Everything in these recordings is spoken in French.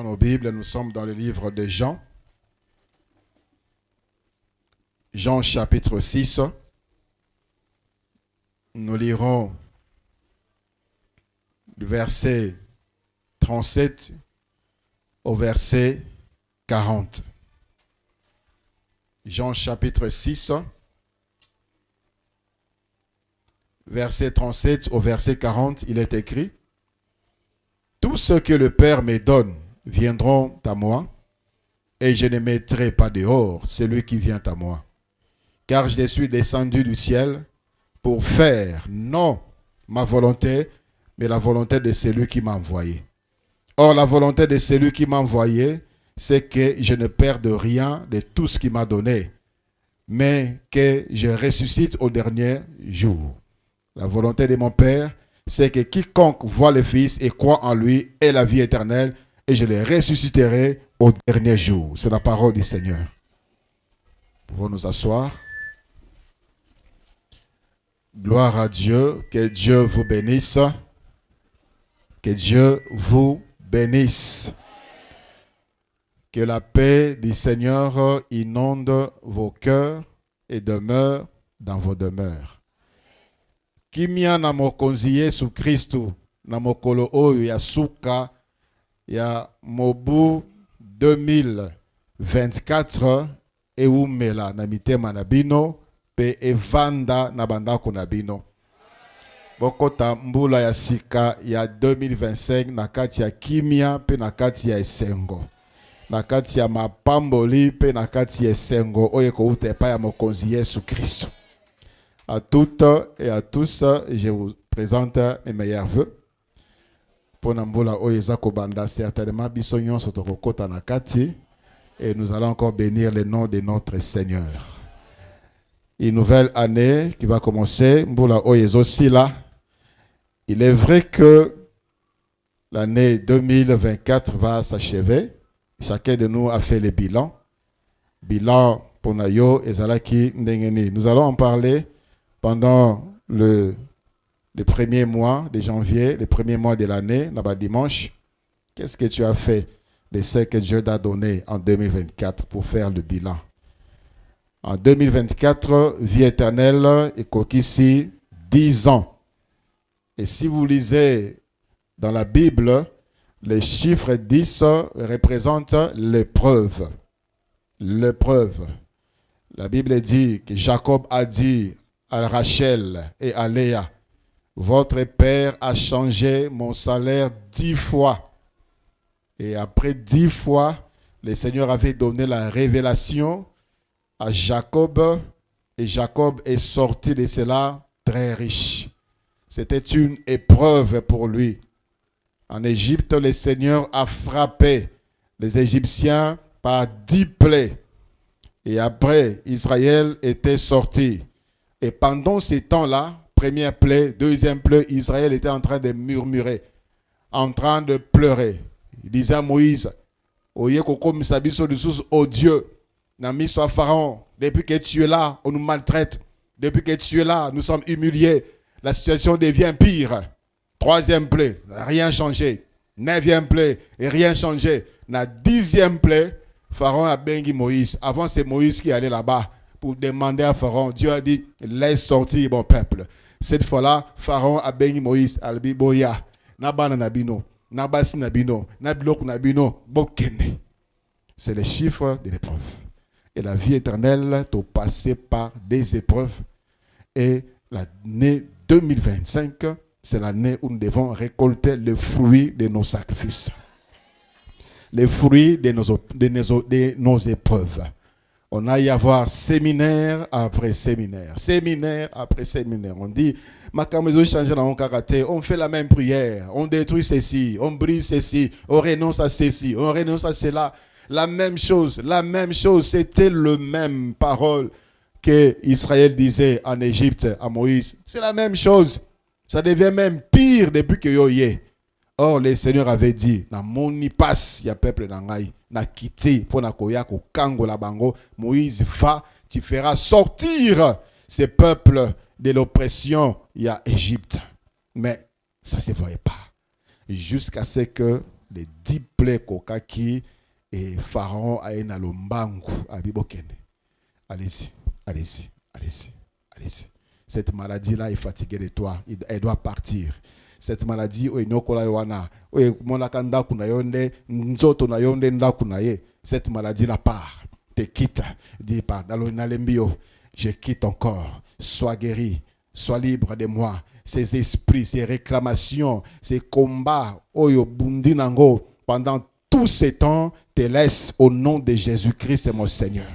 Prenons nos Bibles, nous sommes dans le livre de Jean. Jean chapitre 6. Nous lirons du verset 37 au verset 40. Jean chapitre 6, verset 37 au verset 40, il est écrit: Tous ceux que le Père me donne viendront à moi, et je ne mettrai pas dehors celui qui vient à moi. Car je suis descendu du ciel pour faire, non ma volonté, mais la volonté de celui qui m'a envoyé. Or, la volonté de celui qui m'a envoyé, c'est que je ne perde rien de tout ce qu'il m'a donné, mais que je ressuscite au dernier jour. La volonté de mon Père, c'est que quiconque voit le Fils et croit en lui ait la vie éternelle, et je les ressusciterai au dernier jour. C'est la parole du Seigneur. Nous pouvons nous asseoir. Gloire à Dieu, que Dieu vous bénisse. Que Dieu vous bénisse. Que la paix du Seigneur inonde vos cœurs et demeure dans vos demeures. Kimia na mokonzi Yesu Kristu na mokolo oyo ya suka ya mobu 2024 eumela na mitema na bino pe evanda na bandako na bino. Bokota mbula ya sika ya 2025 na kati ya kimia pe na kati ya esengo. Na kati ya mapamboli pe na kati ya esengo oyo kouta epai ya mokonzi Yesu Kristu. À toutes et à tous, je vous présente mes meilleurs vœux. Pour Nambola Oyeza Kobanda, certainement, Bissonyon Sotokota Nakati, et nous allons encore bénir le nom de notre Seigneur. Une nouvelle année qui va commencer, Mbola Oyeza aussi là. Il est vrai que l'année 2024 va s'achever. Chacun de nous a fait le bilan. Bilan pour Nayo et Zalaki Ndengeni. Nous allons en parler pendant le premier mois de janvier, le premier mois de l'année, là-bas dimanche. Qu'est-ce que tu as fait de ce que Dieu t'a donné en 2024 pour faire le bilan? En 2024, vie éternelle et ici 10 ans. Et si vous lisez dans la Bible, les chiffres 10 représentent l'épreuve. L'épreuve. La Bible dit que Jacob a dit à Rachel et à Léa: votre père a changé mon salaire 10 fois. Et après 10 fois, le Seigneur avait donné la révélation à Jacob. Et Jacob est sorti de cela très riche. C'était une épreuve pour lui. En Égypte, le Seigneur a frappé les Égyptiens par 10 plaies. Et après, Israël était sorti. Et pendant ces temps-là, première plaie, deuxième plaie, Israël était en train de murmurer, en train de pleurer. Il disait à Moïse: Oye koko misabiso de sous, oh Dieu, nami soit Pharaon, depuis que tu es là, on nous maltraite. Depuis que tu es là, nous sommes humiliés. La situation devient pire. Troisième plaie, rien changé. Neuvième plaie, rien changé. La 10e plaie, Pharaon a bengi Moïse. Avant, c'est Moïse qui allait là-bas pour demander à Pharaon. Dieu a dit: laisse sortir mon peuple. Cette fois-là, Pharaon a béni Moïse. Albi boya, nabana nabino, nabasi nabino, nabilok nabino, bokene. C'est le chiffre de l'épreuve. Et la vie éternelle, tu passé par des épreuves. Et l'année 2025, c'est l'année où nous devons récolter le fruit de nos sacrifices. Les fruits de nos épreuves. On a y avoir séminaire après séminaire. Séminaire après séminaire. On dit, on fait la même prière. On détruit ceci. On brise ceci. On renonce à ceci. On renonce à cela. La même chose. La même chose. C'était le même parole que Israël disait en Égypte à Moïse. C'est la même chose. Ça devient même pire depuis que yo y est. Or, le Seigneur avait dit, na moni passe, ya peuple nangai, na quitté, pour na koya ko kango la bango, Moïse va, tu feras sortir ces peuples de l'oppression, il y a Égypte. Mais ça ne se voyait pas. Jusqu'à ce que les 10 plaies kokaki et Pharaon a une alombangu à Bibokene. Allez-y, allez-y, allez-y, allez-y. Cette maladie-là est fatiguée de toi, elle doit partir. Cette maladie, cette maladie-là part, te quitte. Dis pas, je quitte ton corps, sois guéri, sois libre de moi. Ces esprits, ces réclamations, ces combats, pendant tout ce temps, te laisse au nom de Jésus-Christ, mon Seigneur.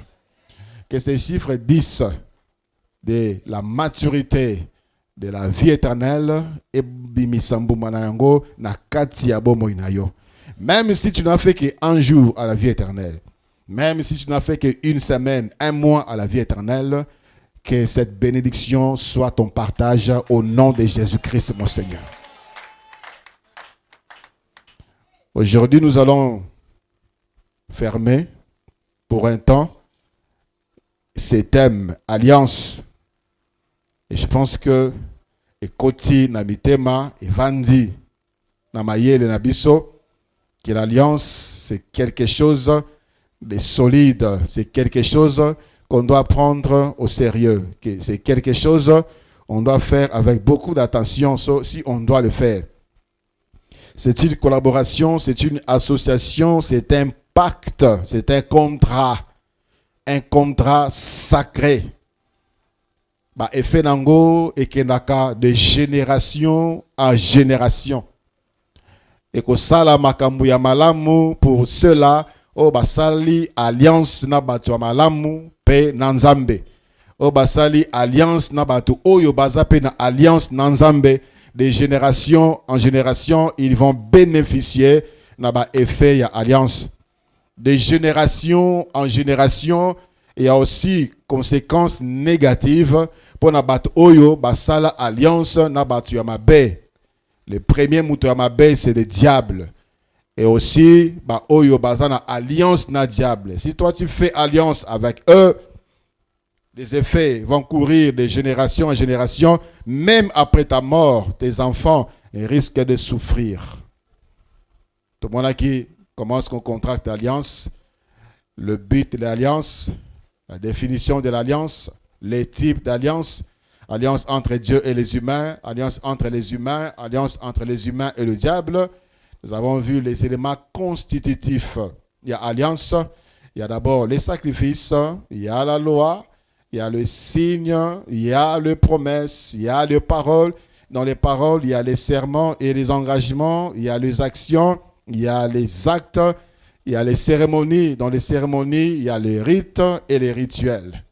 Que ces chiffres disent de la maturité de la vie éternelle et même si tu n'as fait qu'un jour à la vie éternelle, même si tu n'as fait qu'une semaine, un mois à la vie éternelle, que cette bénédiction soit ton partage au nom de Jésus-Christ, mon Seigneur. Aujourd'hui, nous allons fermer pour un temps ces thèmes alliance. Et je pense que Ekoti Namitema et Vandi Namayele Nabiso, que l'alliance c'est quelque chose de solide, c'est quelque chose qu'on doit prendre au sérieux, que c'est quelque chose qu'on doit faire avec beaucoup d'attention si on doit le faire. C'est une collaboration, c'est une association, c'est un pacte, c'est un contrat sacré. Effet nango et kenaka de génération en génération. Et que sala makambu ya malamu pour cela basali alliance na batu malamu pe nanzambe. Basali alliance na batu oyo bazape na alliance nanzambe. De génération en génération, ils vont bénéficier na ba effet ya alliance. De génération en génération, il y a aussi conséquences négatives pour na bat oyo basala alliance na batu ya mabe. Le premier mouton ya mabe c'est le diable. Et aussi ba oyo basana alliance na diable. Si toi tu fais alliance avec eux, les effets vont courir de génération en génération. Même après ta mort, tes enfants risquent de souffrir. Tout le monde qui commence qu'on contracte l'alliance, le but de l'alliance, la définition de l'alliance, les types d'alliance, alliance entre Dieu et les humains, alliance entre les humains, alliance entre les humains et le diable. Nous avons vu les éléments constitutifs. Il y a alliance, il y a d'abord les sacrifices, il y a la loi, il y a le signe, il y a les promesses, il y a les paroles. Dans les paroles, il y a les serments et les engagements, il y a les actions, il y a les actes, il y a les cérémonies. Dans les cérémonies, il y a les rites et les rituels.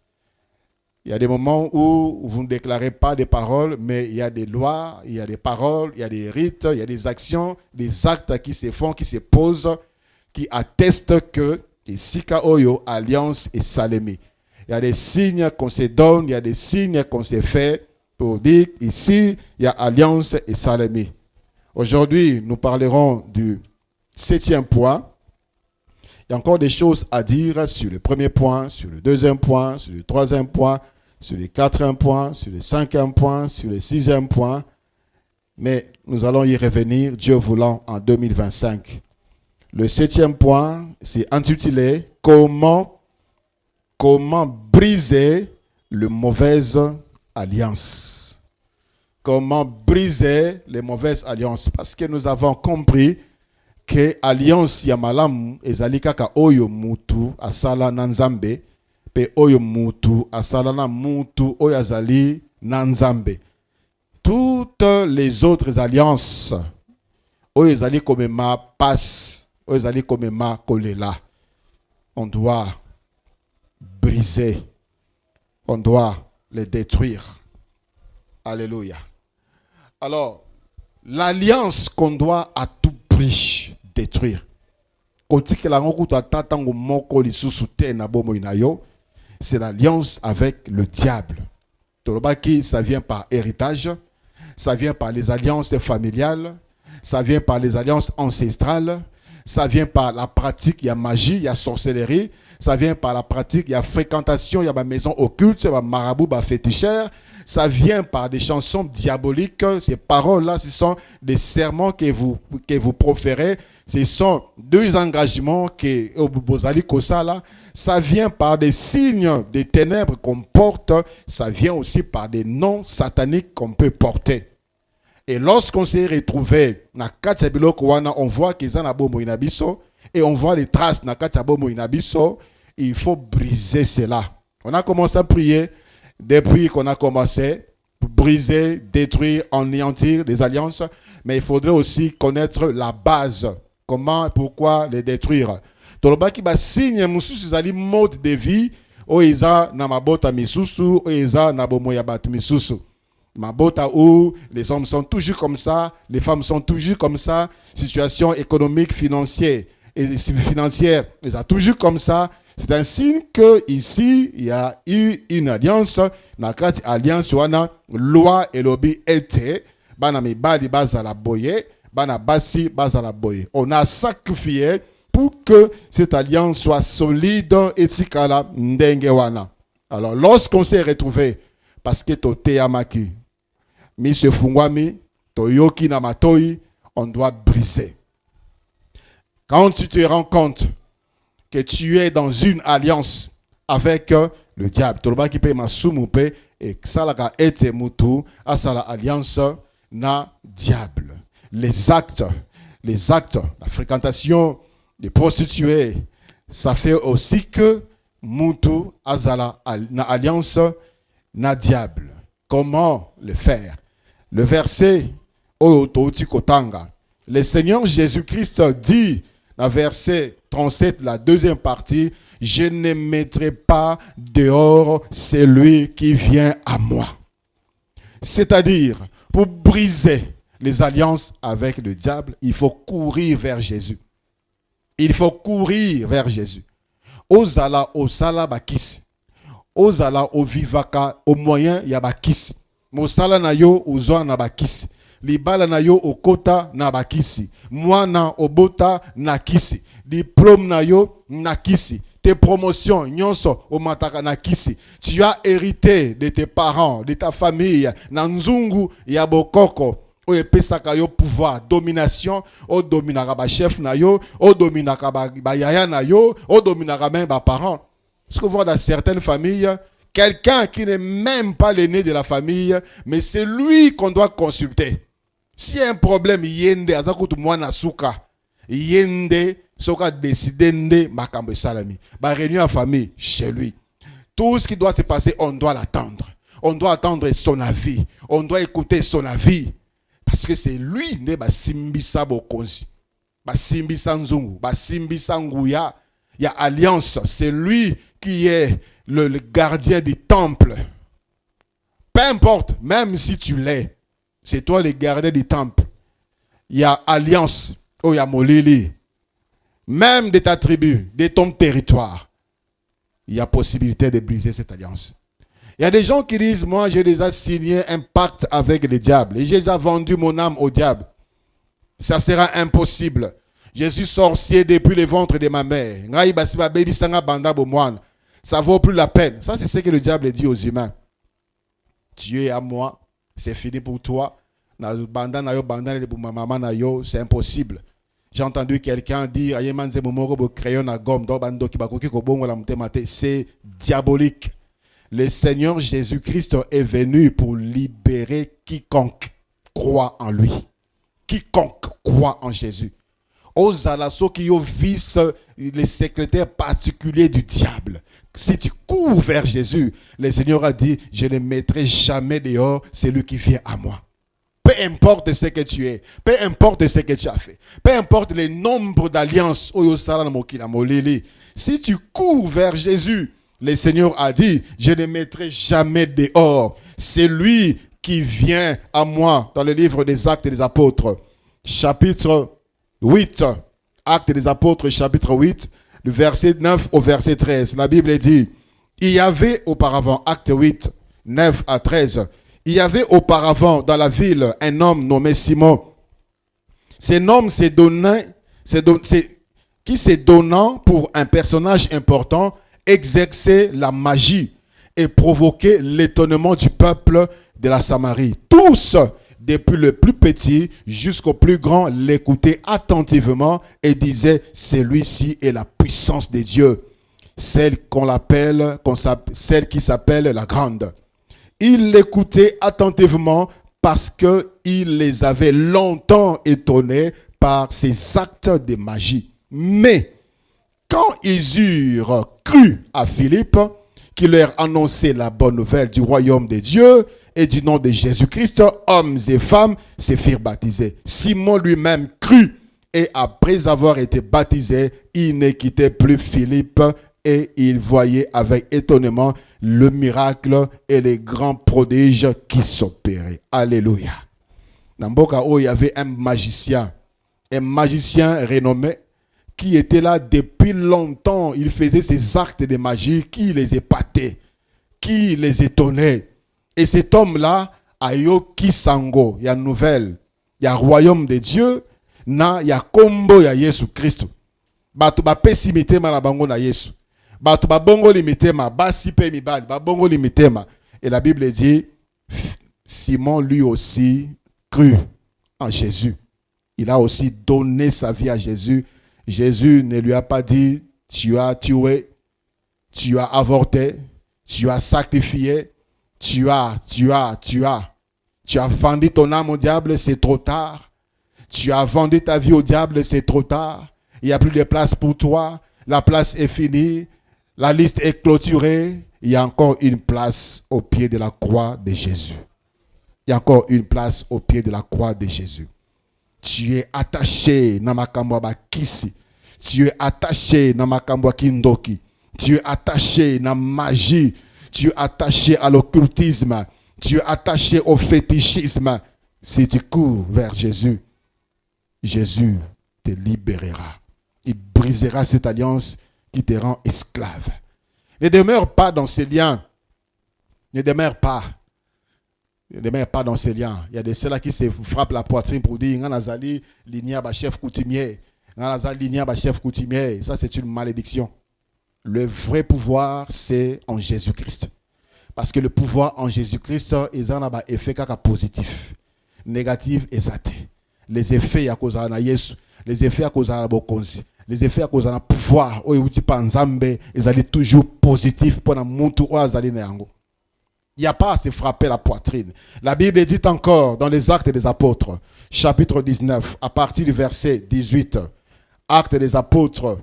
Il y a des moments où vous ne déclarez pas des paroles, mais il y a des lois, il y a des paroles, il y a des rites, il y a des actions, des actes qui se font, qui se posent, qui attestent que Sika Oyo, alliance et salémi. Il y a des signes qu'on se donne, il y a des signes qu'on se fait pour dire ici, il y a alliance et salémi. Aujourd'hui, nous parlerons du 7e point. Il y a encore des choses à dire sur le premier point, sur le deuxième point, sur le troisième point, sur le 4e point, sur le 5e point, sur le 6e point. Mais nous allons y revenir, Dieu voulant, en 2025. Le 7e point, c'est intitulé « Comment briser les mauvaises alliances ?» Comment briser les mauvaises alliances? Parce que nous avons compris que alliance ya malamu ezali kaka oyo mutu asala na nzambe pe oyo mutu asala na mutu oyo azali na nzambe. Toutes les autres alliances oyo ezali komema passe, oyo ezali komema kolela, on doit briser, on doit les détruire. Alléluia. Alors, l'alliance qu'on doit à tout prix détruire, c'est l'alliance avec le diable. Ça vient par héritage, ça vient par les alliances familiales, ça vient par les alliances ancestrales, Ça vient par la pratique, il y a magie, il y a sorcellerie. Ça vient par la pratique, il y a fréquentation, il y a ma maison occulte, il y a marabout, féticheur. Ça vient par des chansons diaboliques. Ces paroles-là, ce sont des serments que vous proférez. Ce sont deux engagements que Bozali Kosa là. Ça vient par des signes des ténèbres qu'on porte. Ça vient aussi par des noms sataniques qu'on peut porter. Et lorsqu'on s'est retrouvé na Katsabilo Kouana, on voit qu'ils en ont beau inabiso et on voit les traces na Katsabo inabiso. Il faut briser cela. On a commencé à prier depuis qu'on a commencé pour briser, détruire, anéantir des alliances. Mais il faudrait aussi connaître la base. Comment, pourquoi les détruire. Toloba qui ba signe mususu zali mode de vie. Oiza na mabota misusu, oiza na bomoya batu misusu. Mabota où les hommes sont toujours comme ça, les femmes sont toujours comme ça, situation économique, financière, ils sont toujours comme ça. C'est un signe que ici il y a eu une alliance, na kati alliance wana loi et lobby était, bana mibali bazala boye, bana basi bazala boye. On a sacrifié pour que cette alliance soit solide et tikala ndenge wana. Alors lorsqu'on s'est retrouvé, parce que tote yamaki, mi se fungwami, toyoki na matoi, on doit briser. Quand tu te rends compte que tu es dans une alliance avec le diable, toloba ki pe masumupe et salaka ete mutu asala alliance na diable. Les actes, la fréquentation des prostituées, ça fait aussi que mutu asala na alliance na diable. Comment le faire? Le verset Oyoto Kotanga. Le Seigneur Jésus-Christ dit, dans verset 37, la deuxième partie, je ne mettrai pas dehors celui qui vient à moi. C'est-à-dire, pour briser les alliances avec le diable, il faut courir vers Jésus. Il faut courir vers Jésus. Ozala, osala bakisi. Ozala, ovivaka, au moyen, ya bakisi. Mosala na yo, ozoa na bakisi. Libala na yo okota na bakisi. Mwana obota na kisi. Diplôme na yo na kisi. Tes promotions, nyonso omataka na kisi. Tu as hérité de tes parents, de ta famille. Na nzungu ya bokoko. O epesaka yo pouvoir, domination. O dominaka ba chef na yo. O dominaka ba yaya na yo. O dominaka même ba parents. Ce qu'on voit dans certaines familles, quelqu'un qui n'est même pas l'aîné de la famille, mais c'est lui qu'on doit consulter. S'il y a un problème, yende azakutu mwana suka, yende soka décidende makambo salami. Ba réunion en famille chez lui. Tout ce qui doit se passer, on doit l'attendre. On doit attendre son avis. On doit écouter son avis. Parce que c'est lui ne ba simbisa bokonzi. Ba simbisa nzungu, ba simbisa nguya. Il y a alliance, c'est lui qui est le gardien du temple. Peu importe, même si tu l'es, c'est toi le gardien du temple. Il y a alliance, oh, il y a molili. Même de ta tribu, de ton territoire, il y a possibilité de briser cette alliance. Il y a des gens qui disent, moi j'ai déjà signé un pacte avec le diable et j'ai déjà vendu mon âme au diable. Ça sera impossible. Je suis sorcier depuis le ventre de ma mère. Ça vaut plus la peine. Ça, c'est ce que le diable dit aux humains. Tu es à moi, c'est fini pour toi. C'est impossible. J'ai entendu quelqu'un dire c'est diabolique. Le Seigneur Jésus-Christ est venu pour libérer quiconque croit en lui. Quiconque croit en Jésus. Aux alasso qui vissent les secrétaires particuliers du diable. Si tu cours vers Jésus, le Seigneur a dit, je ne mettrai jamais dehors celui qui vient à moi. Peu importe ce que tu es, peu importe ce que tu as fait, peu importe le nombre d'alliances, si tu cours vers Jésus, le Seigneur a dit, je ne mettrai jamais dehors celui qui vient à moi. Dans le livre des Actes des Apôtres, chapitre 8, Actes des Apôtres, chapitre 8, du verset 9 au verset 13. La Bible dit, il y avait auparavant, Acte 8, 9 à 13, il y avait auparavant dans la ville un homme nommé Simon. Cet homme s'est qui se donnant pour un personnage important, exerçait la magie et provoquait l'étonnement du peuple de la Samarie. Tous, depuis le plus petit jusqu'au plus grand, l'écoutaient attentivement et disaient, celui-ci est la puissance de Dieu, celle celle qui s'appelle la grande. Ils l'écoutaient attentivement parce qu'il les avait longtemps étonnés par ses actes de magie. Mais quand ils eurent cru à Philippe, qui leur annonçait la bonne nouvelle du royaume de Dieu et du nom de Jésus-Christ, hommes et femmes se firent baptiser. Simon lui-même crut et après avoir été baptisé, il ne quittait plus Philippe et il voyait avec étonnement le miracle et les grands prodiges qui s'opéraient. Alléluia. Dans Mboka, il y avait un magicien renommé qui était là depuis longtemps. Il faisait ses actes de magie qui les épatait, qui les étonnait. Et cet homme-là, Ayo Kisango, il y a une nouvelle, il y a le royaume de Dieu, il y a combo, il y a Jésus Christ. Batu ba pesi mitema na bango na Yesu. Batu ba bongo li mitema, ba sipe mibali, ba bongo li mitema. Et la Bible dit, Simon lui aussi crut en Jésus. Il a aussi donné sa vie à Jésus. Jésus ne lui a pas dit, tu as tué, tu as avorté, tu as sacrifié, tu as vendu ton âme au diable, c'est trop tard. Tu as vendu ta vie au diable, c'est trop tard. Il n'y a plus de place pour toi. La place est finie. La liste est clôturée. Il y a encore une place au pied de la croix de Jésus. Il y a encore une place au pied de la croix de Jésus. Tu es attaché na makambo bakisi. Tu es attaché na makambo kindoki. Tu es attaché na magie. Tu es attaché à l'occultisme. Tu es attaché au fétichisme. Si tu cours vers Jésus, Jésus te libérera. Il brisera cette alliance qui te rend esclave. Ne demeure pas dans ces liens. Ne demeure pas. Ne demeure pas dans ces liens. Il y a de ceux-là qui se frappent la poitrine pour dire Nganazali, lignea ba chef coutumier. Nganazali, lignea ba chef coutumier. Ça, c'est une malédiction. Le vrai pouvoir, c'est en Jésus-Christ. Parce que le pouvoir en Jésus-Christ, ils ont un effet positif. Négatif, exact. Les effets à cause de Yesu, les effets à cause de la bokonzi, les effets à cause de la pouvoir, ils sont toujours positifs pour la muntu oazali na yango. Il n'y a pas à se frapper la poitrine. La Bible dit encore dans les Actes des Apôtres, chapitre 19, à partir du verset 18. Actes des Apôtres,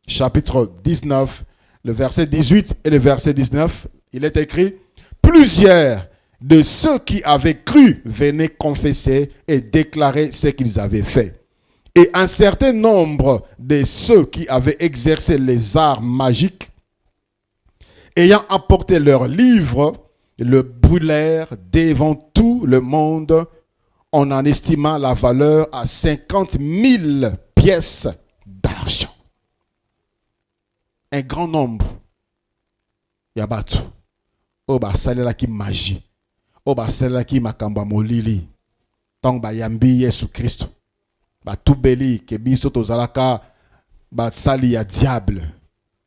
chapitre 19, le verset 18 et le verset 19, il est écrit, plusieurs de ceux qui avaient cru venaient confesser et déclarer ce qu'ils avaient fait. Et un certain nombre de ceux qui avaient exercé les arts magiques, ayant apporté leurs livres, le brûlèrent devant tout le monde en estimant la valeur à 50 000 pièces d'argent. Un grand nombre. Yabatu. Oba salela ki magie. Oba salela ki makamba molili. Tong ba yambi Yesu Christ. Ba tubeli ke biso tozalaka ba sali ya diable.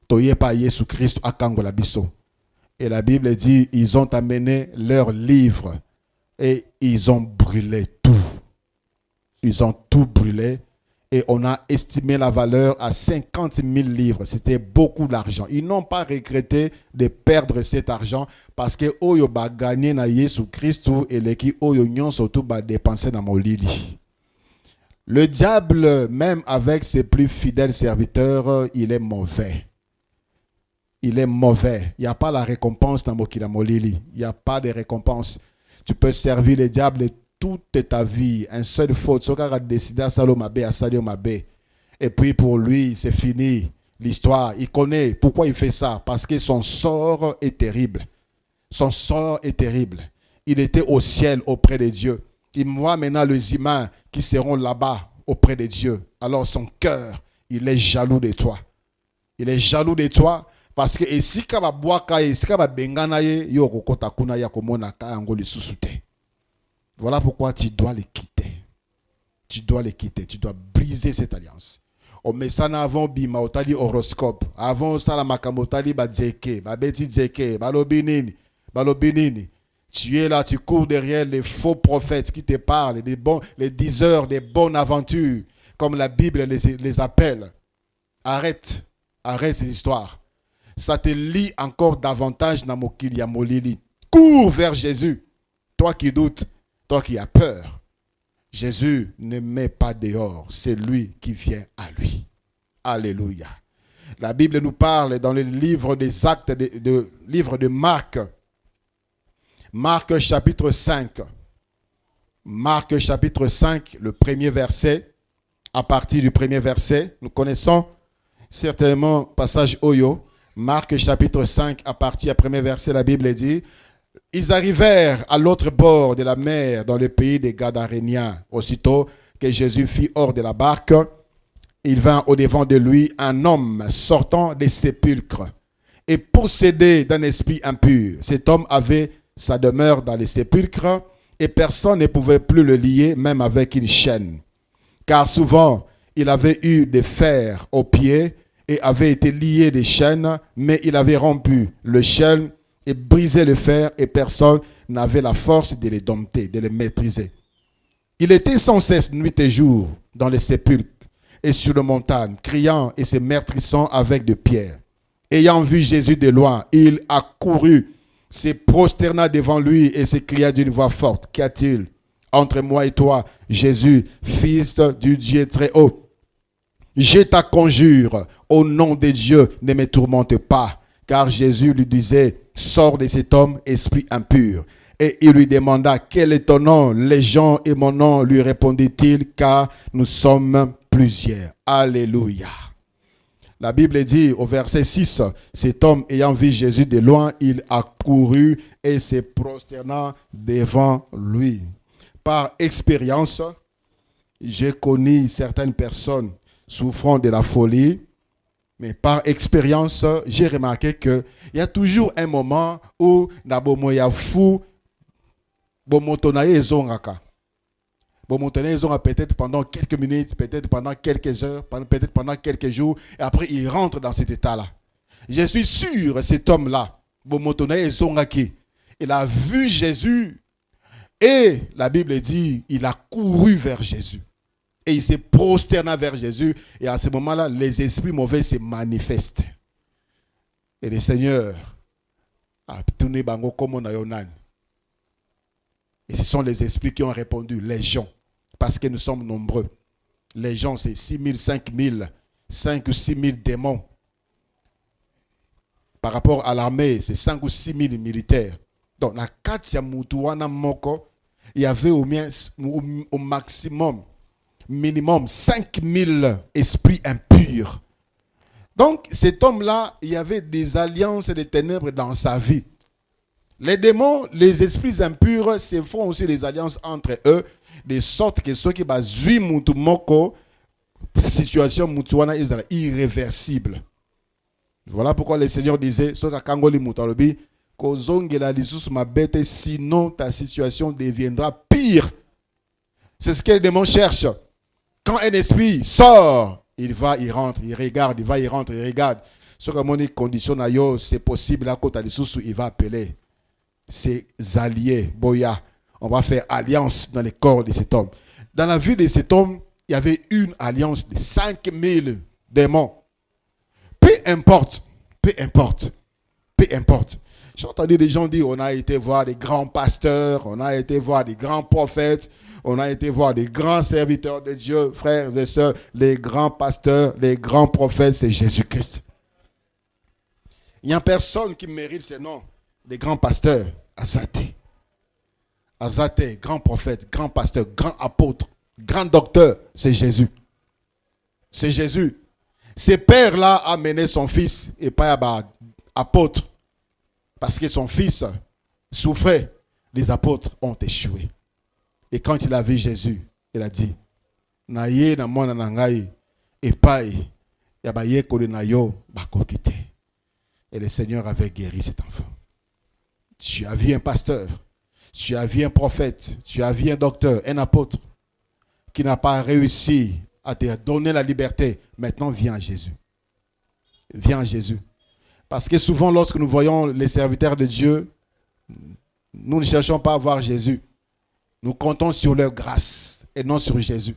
Toye pa Yesu Christ akangola biso. Et la Bible dit, ils ont amené leurs livres et ils ont brûlé tout. Ils ont tout brûlé et on a estimé la valeur à 50 000 livres. C'était beaucoup d'argent. Ils n'ont pas regretté de perdre cet argent parce que oyo ba gagné na Yesu Christ et les qui oyo nyon surtout ba dépenser dans mon lili. Le diable, même avec ses plus fidèles serviteurs, il est mauvais. Il est mauvais. Il n'y a pas la récompense dans Mokila Molili. Il n'y a pas de récompense. Tu peux servir le diable toute ta vie. Un seul faute. Soka a décidé à Salomabé, à Salomabé. Et puis pour lui, c'est fini. L'histoire, il connaît. Pourquoi il fait ça? Parce que son sort est terrible. Son sort est terrible. Il était au ciel auprès de Dieu. Il voit maintenant les humains qui seront là-bas auprès de Dieu. Alors son cœur, il est jaloux de toi. Il est jaloux de toi. Parce que si kaba boaka et si kaba bengana ye yo kokota kuna ya komona ka yango le susute. Voilà pourquoi tu dois les quitter. Tu dois les quitter, tu dois briser cette alliance. O mesana avant bima otali horoscope. Avant ça la makamotali ba dzeke, ba beti dzeke, balobinini, balobinini. Tu es là, tu cours derrière les faux prophètes qui te parlent, les diseurs des bonnes aventures, comme la Bible les appelle. Arrête ces histoires. Ça te lie encore davantage dans mokili ya molili. Cours vers Jésus. Toi qui doutes, toi qui as peur. Jésus ne met pas dehors, c'est lui qui vient à lui. Alléluia. La Bible nous parle dans le livre des actes, livre de Marc. Marc chapitre 5. Marc chapitre 5, le premier verset. À partir du premier verset, nous connaissons certainement passage Oyo. Marc chapitre 5, à partir du premier verset, la Bible dit: ils arrivèrent à l'autre bord de la mer, dans le pays des Gadaréniens. Aussitôt que Jésus fit hors de la barque, il vint au-devant de lui un homme sortant des sépulcres et possédé d'un esprit impur. Cet homme avait sa demeure dans les sépulcres et personne ne pouvait plus le lier, même avec une chaîne. Car souvent, il avait eu des fers aux pieds et avait été lié des chaînes, mais il avait rompu le chaîne et brisé le fer et personne n'avait la force de les dompter, de les maîtriser. Il était sans cesse nuit et jour dans les sépulcres et sur les montagnes, criant et se meurtrissant avec de pierres. Ayant vu Jésus de loin, il accourut, se prosterna devant lui et s'écria d'une voix forte: qu'y a-t-il entre moi et toi, Jésus, fils du Dieu très haut? Je te conjure, au nom de Dieu, ne me tourmente pas. Car Jésus lui disait: sors de cet homme, esprit impur. Et il lui demanda: quel est ton nom? Les gens et mon nom, lui répondit-il, car nous sommes plusieurs. Alléluia. La Bible dit au verset 6, cet homme ayant vu Jésus de loin, il accourut et se prosterna devant lui. Par expérience, j'ai connu certaines personnes souffrant de la folie, mais par expérience, j'ai remarqué qu'il y a toujours un moment où Nabomoya fou, Bomotonaye Zongaka. Bomotonaye Zonga peut-être pendant quelques minutes, peut-être pendant quelques heures, peut-être pendant quelques jours, et après il rentre dans cet état-là. Je suis sûr, cet homme-là, Bomotonaye Zongaki, il a vu Jésus et la Bible dit il a couru vers Jésus. Et il s'est prosterné vers Jésus. Et à ce moment-là, les esprits mauvais se manifestent. Et le Seigneur a tourné bango comme on a yonan. Et ce sont les esprits qui ont répondu, les gens. Parce que nous sommes nombreux. Les gens, c'est 6 000, 5 000, 5 ou 6 000 démons. Par rapport à l'armée, c'est 5 ou 6 000 militaires. Donc, la Katia Moutouana Moko, il y avait au maximum, minimum 5000 esprits impurs. Donc, cet homme-là, il y avait des alliances et des ténèbres dans sa vie. Les démons, les esprits impurs, se font aussi des alliances entre eux, de sorte que ceux qui basent Moutoumoko, situation Moutouana est irréversible. Voilà pourquoi le Seigneur disait, sinon ta situation deviendra pire. C'est ce que les démons cherchent. Quand un esprit sort, il va, il rentre, il regarde, il va, il rentre, il regarde. Sur une condition, c'est possible, à côté de sous, il va appeler ses alliés, Boya. On va faire alliance dans le corps de cet homme. Dans la vie de cet homme, il y avait une alliance de 5000 démons. Peu importe. J'ai entendu des gens dire, on a été voir des grands pasteurs, on a été voir des grands prophètes, on a été voir des grands serviteurs de Dieu, frères et sœurs, les grands pasteurs, les grands prophètes, c'est Jésus-Christ. Il n'y a personne qui mérite ce nom, des grands pasteurs. Azate, grand prophète, grand pasteur, grand apôtre, grand docteur, c'est Jésus. C'est Jésus. Ce père-là a mené son fils et pas apôtre. Parce que son fils souffrait, les apôtres ont échoué. Et quand il a vu Jésus, il a dit, Naye na mwana nangai epai yabaye kole nayo bakokite. Et le Seigneur avait guéri cet enfant. Tu as vu un pasteur, tu as vu un prophète, tu as vu un docteur, un apôtre qui n'a pas réussi à te donner la liberté. Maintenant, viens à Jésus. Viens à Jésus. Parce que souvent, lorsque nous voyons les serviteurs de Dieu, nous ne cherchons pas à voir Jésus. Nous comptons sur leur grâce et non sur Jésus.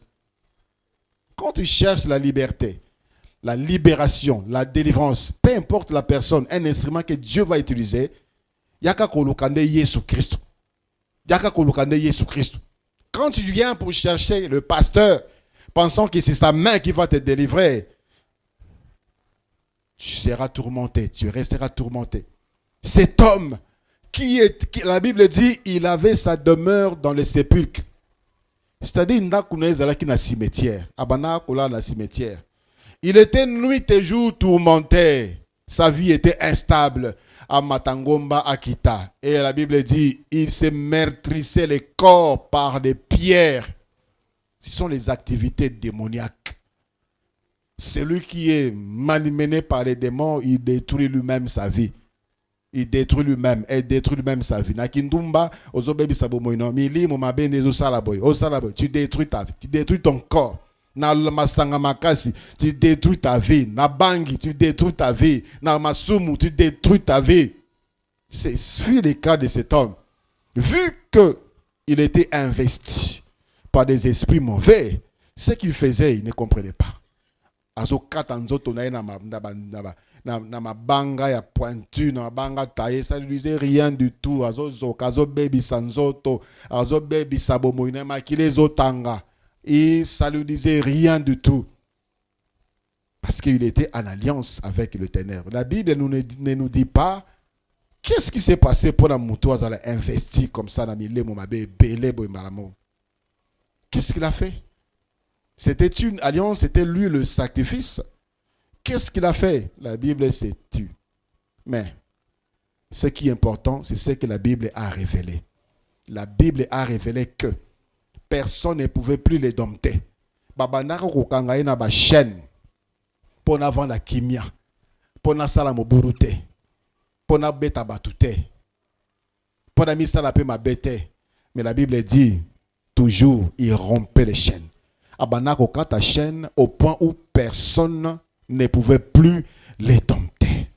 Quand tu cherches la liberté, la libération, la délivrance, peu importe la personne, un instrument que Dieu va utiliser, il n'y a qu'à kolokande Jésus Christ. Il n'y a qu'à kolokande Jésus Christ. Quand tu viens pour chercher le pasteur, pensant que c'est sa main qui va te délivrer, tu seras tourmenté, tu resteras tourmenté. Cet homme, la Bible dit, il avait sa demeure dans les sépulcres. C'est-à-dire, il n'a cimetière. Cimetière. Il était nuit et jour tourmenté. Sa vie était instable à Matangomba, Akita. Et la Bible dit, il se meurtrissait le corps par des pierres. Ce sont les activités démoniaques. Celui qui est malmené par les démons, il détruit lui-même sa vie. Il détruit lui-même et détruit lui-même sa vie. Tu détruis ta vie, tu détruis ton corps. Na masanga makasi, tu détruis ta vie. Na bangi, tu détruis ta vie. Na masumu, tu détruis ta vie. C'est le cas de cet homme. Vu qu'il était investi par des esprits mauvais, ce qu'il faisait, il ne comprenait pas. Azo katanzoto na mabanga ya pointu, na mabanga taillé, ça ne lui disait rien du tout. Azo baby sanzoto, azo baby sabomo, ina makile zotanga. Et ça ne lui disait rien du tout. Parce qu'il était en alliance avec le ténèbre. La Bible ne nous dit pas qu'est-ce qui s'est passé pour la moutoise à investi comme ça dans le monde. Qu'est-ce qu'il a fait? C'était une alliance, c'était lui le sacrifice. Qu'est-ce qu'il a fait? La Bible s'est tue. Mais ce qui est important, c'est ce que la Bible a révélé. La Bible a révélé que personne ne pouvait plus les dompter. Babanaka kokanga na ba chaîne pour vendre la kimia, pour na sala moburute, pour na beta batute, pour na misala pe ma bete. Mais la Bible dit toujours il rompait les chaînes. Abanaka kokata chaîne au point où personne ne pouvait plus les dompter.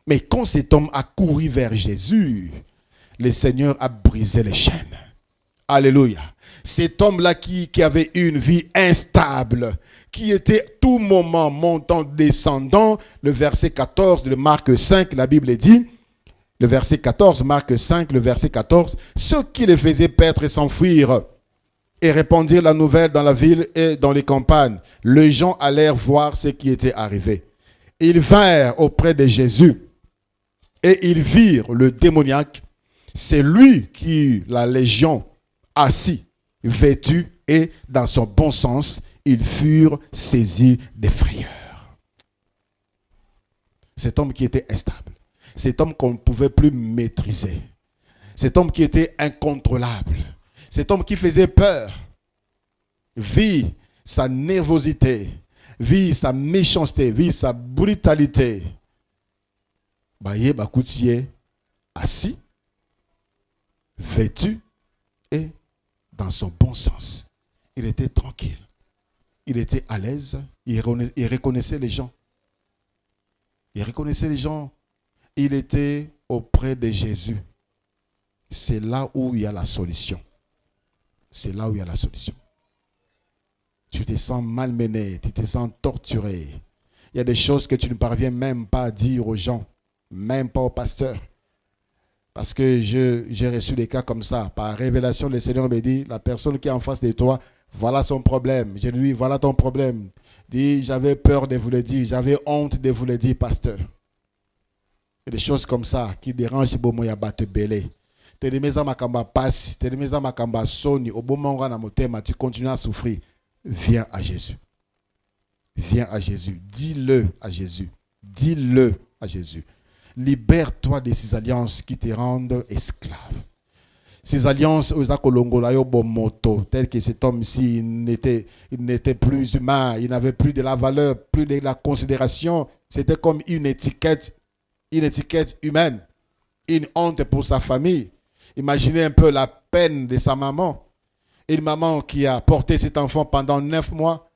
Mais quand cet homme a couru vers Jésus, le Seigneur a brisé les chaînes. Alléluia. Cet homme-là qui avait une vie instable, qui était tout moment montant, descendant, le verset 14 de Marc 5, la Bible dit, le verset 14, Marc 5, le verset 14, ceux qui les faisaient perdre et s'enfuir et répandirent la nouvelle dans la ville et dans les campagnes. Les gens allèrent voir ce qui était arrivé. Ils vinrent auprès de Jésus et ils virent le démoniaque. C'est lui qui, la légion, assis, vêtu et dans son bon sens, ils furent saisis de frayeur. Cet homme qui était instable, cet homme qu'on ne pouvait plus maîtriser, cet homme qui était incontrôlable, cet homme qui faisait peur, vit sa nervosité, vit sa méchanceté, vit sa brutalité. Baye Bakoutier, assis, vêtu et dans son bon sens. Il était tranquille. Il était à l'aise. Il reconnaissait les gens. Il reconnaissait les gens. Il était auprès de Jésus. C'est là où il y a la solution. C'est là où il y a la solution. Tu te sens malmené, tu te sens torturé. Il y a des choses que tu ne parviens même pas à dire aux gens, même pas au pasteur. Parce que j'ai reçu des cas comme ça. Par révélation, le Seigneur me dit, la personne qui est en face de toi, voilà son problème. Je lui dis, voilà ton problème. Dit, j'avais peur de vous le dire, j'avais honte de vous le dire, pasteur. Il y a des choses comme ça qui dérangent beaucoup ya bate belé. Tu continues à souffrir. Viens à Jésus. Viens à Jésus. Dis-le à Jésus. Dis-le à Jésus. Libère-toi de ces alliances qui te rendent esclave. Ces alliances, telles que cet homme-ci, il n'était plus humain, il n'avait plus de la valeur, plus de la considération. C'était comme une étiquette humaine, une honte pour sa famille. Imaginez un peu la peine de sa maman. Une maman qui a porté cet enfant pendant 9 mois.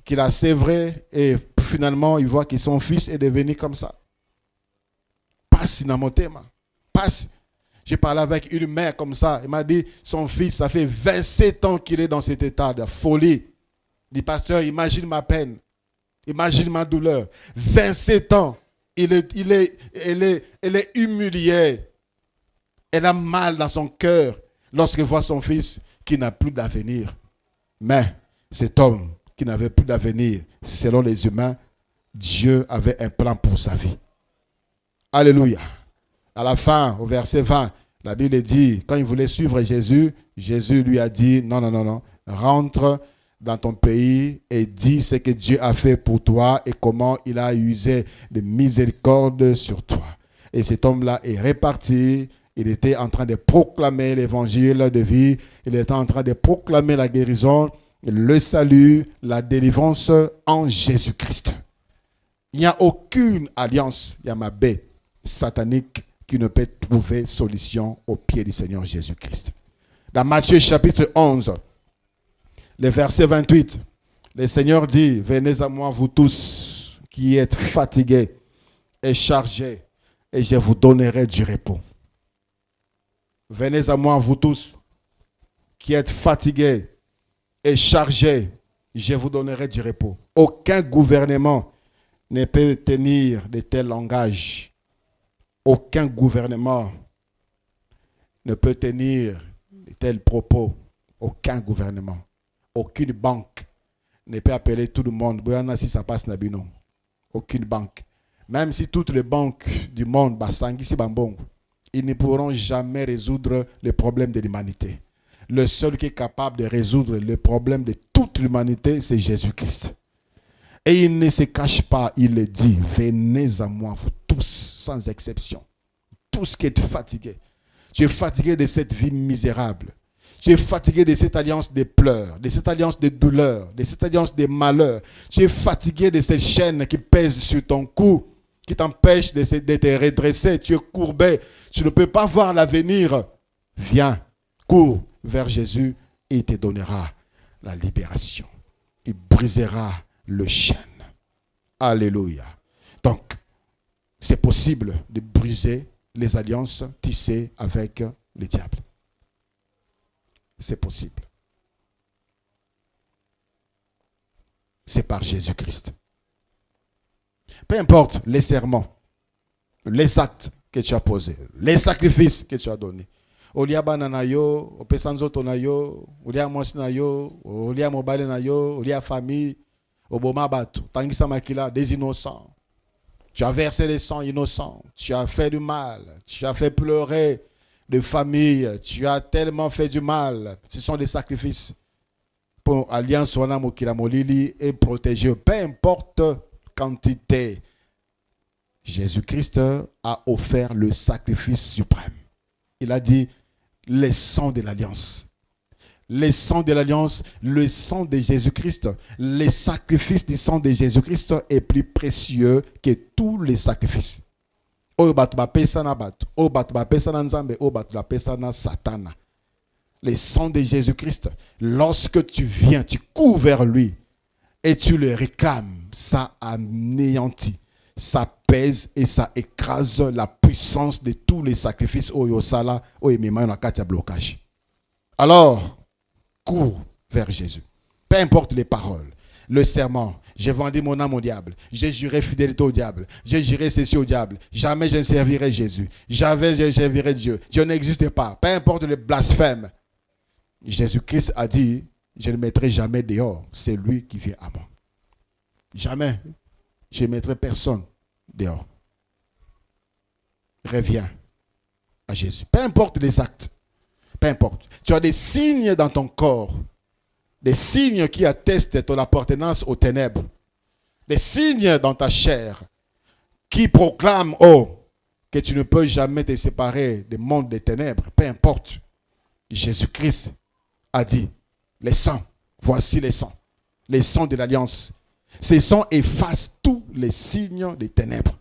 qu'il a sévré et finalement il voit que son fils est devenu comme ça. Passe dans mon thème. Passe. J'ai parlé avec une mère comme ça. Elle m'a dit, son fils, ça fait 27 ans qu'il est dans cet état de folie. Il dit, pasteur, imagine ma peine. Imagine ma douleur. 27 ans. Elle est humiliée. Elle a mal dans son cœur lorsqu'elle voit son fils qui n'a plus d'avenir. Mais cet homme qui n'avait plus d'avenir, selon les humains, Dieu avait un plan pour sa vie. Alléluia. À la fin, au verset 20, la Bible dit, quand il voulait suivre Jésus, Jésus lui a dit, non, rentre dans ton pays et dis ce que Dieu a fait pour toi et comment il a usé de miséricorde sur toi. Et cet homme-là est reparti. Il était en train de proclamer l'évangile de vie. Il était en train de proclamer la guérison, le salut, la délivrance en Jésus-Christ. Il n'y a aucune alliance, Yamabé, satanique qui ne peut trouver solution au pied du Seigneur Jésus-Christ. Dans Matthieu chapitre 11, le verset 28, le Seigneur dit, venez à moi vous tous qui êtes fatigués et chargés et je vous donnerai du repos. Venez à moi vous tous qui êtes fatigués et chargés, je vous donnerai du repos. Aucun gouvernement ne peut tenir de tels langages. Aucun gouvernement ne peut tenir de tels propos. Aucun gouvernement. Aucune banque ne peut appeler tout le monde. Si ça passe, aucune banque. Même si toutes les banques du monde, ils ne pourront jamais résoudre les problèmes de l'humanité. Le seul qui est capable de résoudre les problèmes de toute l'humanité, c'est Jésus-Christ. Et il ne se cache pas, il le dit, venez à moi, vous tous, sans exception. Tous qui êtes fatigués. Tu es fatigué de cette vie misérable. Tu es fatigué de cette alliance de pleurs, de cette alliance de douleurs, de cette alliance de malheurs. Tu es fatigué de cette chaîne qui pèse sur ton cou, qui t'empêche de te redresser. Tu es courbé, tu ne peux pas voir l'avenir. Viens, cours vers Jésus et il te donnera la libération. Il brisera le chêne. Alléluia. Donc, c'est possible de briser les alliances tissées avec le diable. C'est possible. C'est par Jésus-Christ. Peu importe les serments, les actes que tu as posés, les sacrifices que tu as donnés. Olia bananayo, opesanzo tonayo, olia mosinayo, olia mobile nayo, olia famille, oboma batu, tangisa makila, des innocents. Tu as versé les sangs innocents, tu as fait du mal, tu as fait pleurer de famille, tu as tellement fait du mal. Ce sont des sacrifices pour Alliance Wana Mokila Molili et protéger, peu importe quantité. Jésus-Christ a offert le sacrifice suprême. Il a dit le sang de l'alliance. Le sang de l'alliance, le sang de Jésus-Christ, le sacrifice du sang de Jésus-Christ est plus précieux que tous les sacrifices. Le sang de Jésus-Christ, lorsque tu viens, tu cours vers lui et tu le réclames, ça anéantit, ça pèse et ça écrase la puissance de tous les sacrifices au Yosala, au Emema, na katia blocage. Alors, cours vers Jésus. Peu importe les paroles, le serment. J'ai vendu mon âme au diable. J'ai juré fidélité au diable. J'ai juré ceci au diable. Jamais je ne servirai Jésus. Jamais je ne servirai Dieu. Dieu n'existe pas. Peu importe les blasphèmes. Jésus-Christ a dit, je ne mettrai jamais dehors. C'est lui qui vient à moi. Jamais. Je ne mettrai personne dehors. Reviens à Jésus. Peu importe les actes. Peu importe. Tu as des signes dans ton corps. Des signes qui attestent ton appartenance aux ténèbres. Des signes dans ta chair qui proclament, que tu ne peux jamais te séparer du monde des ténèbres. Peu importe. Jésus-Christ a dit, les sangs, voici les sangs. Les sangs de l'alliance. Ces sangs effacent tous les signes des ténèbres.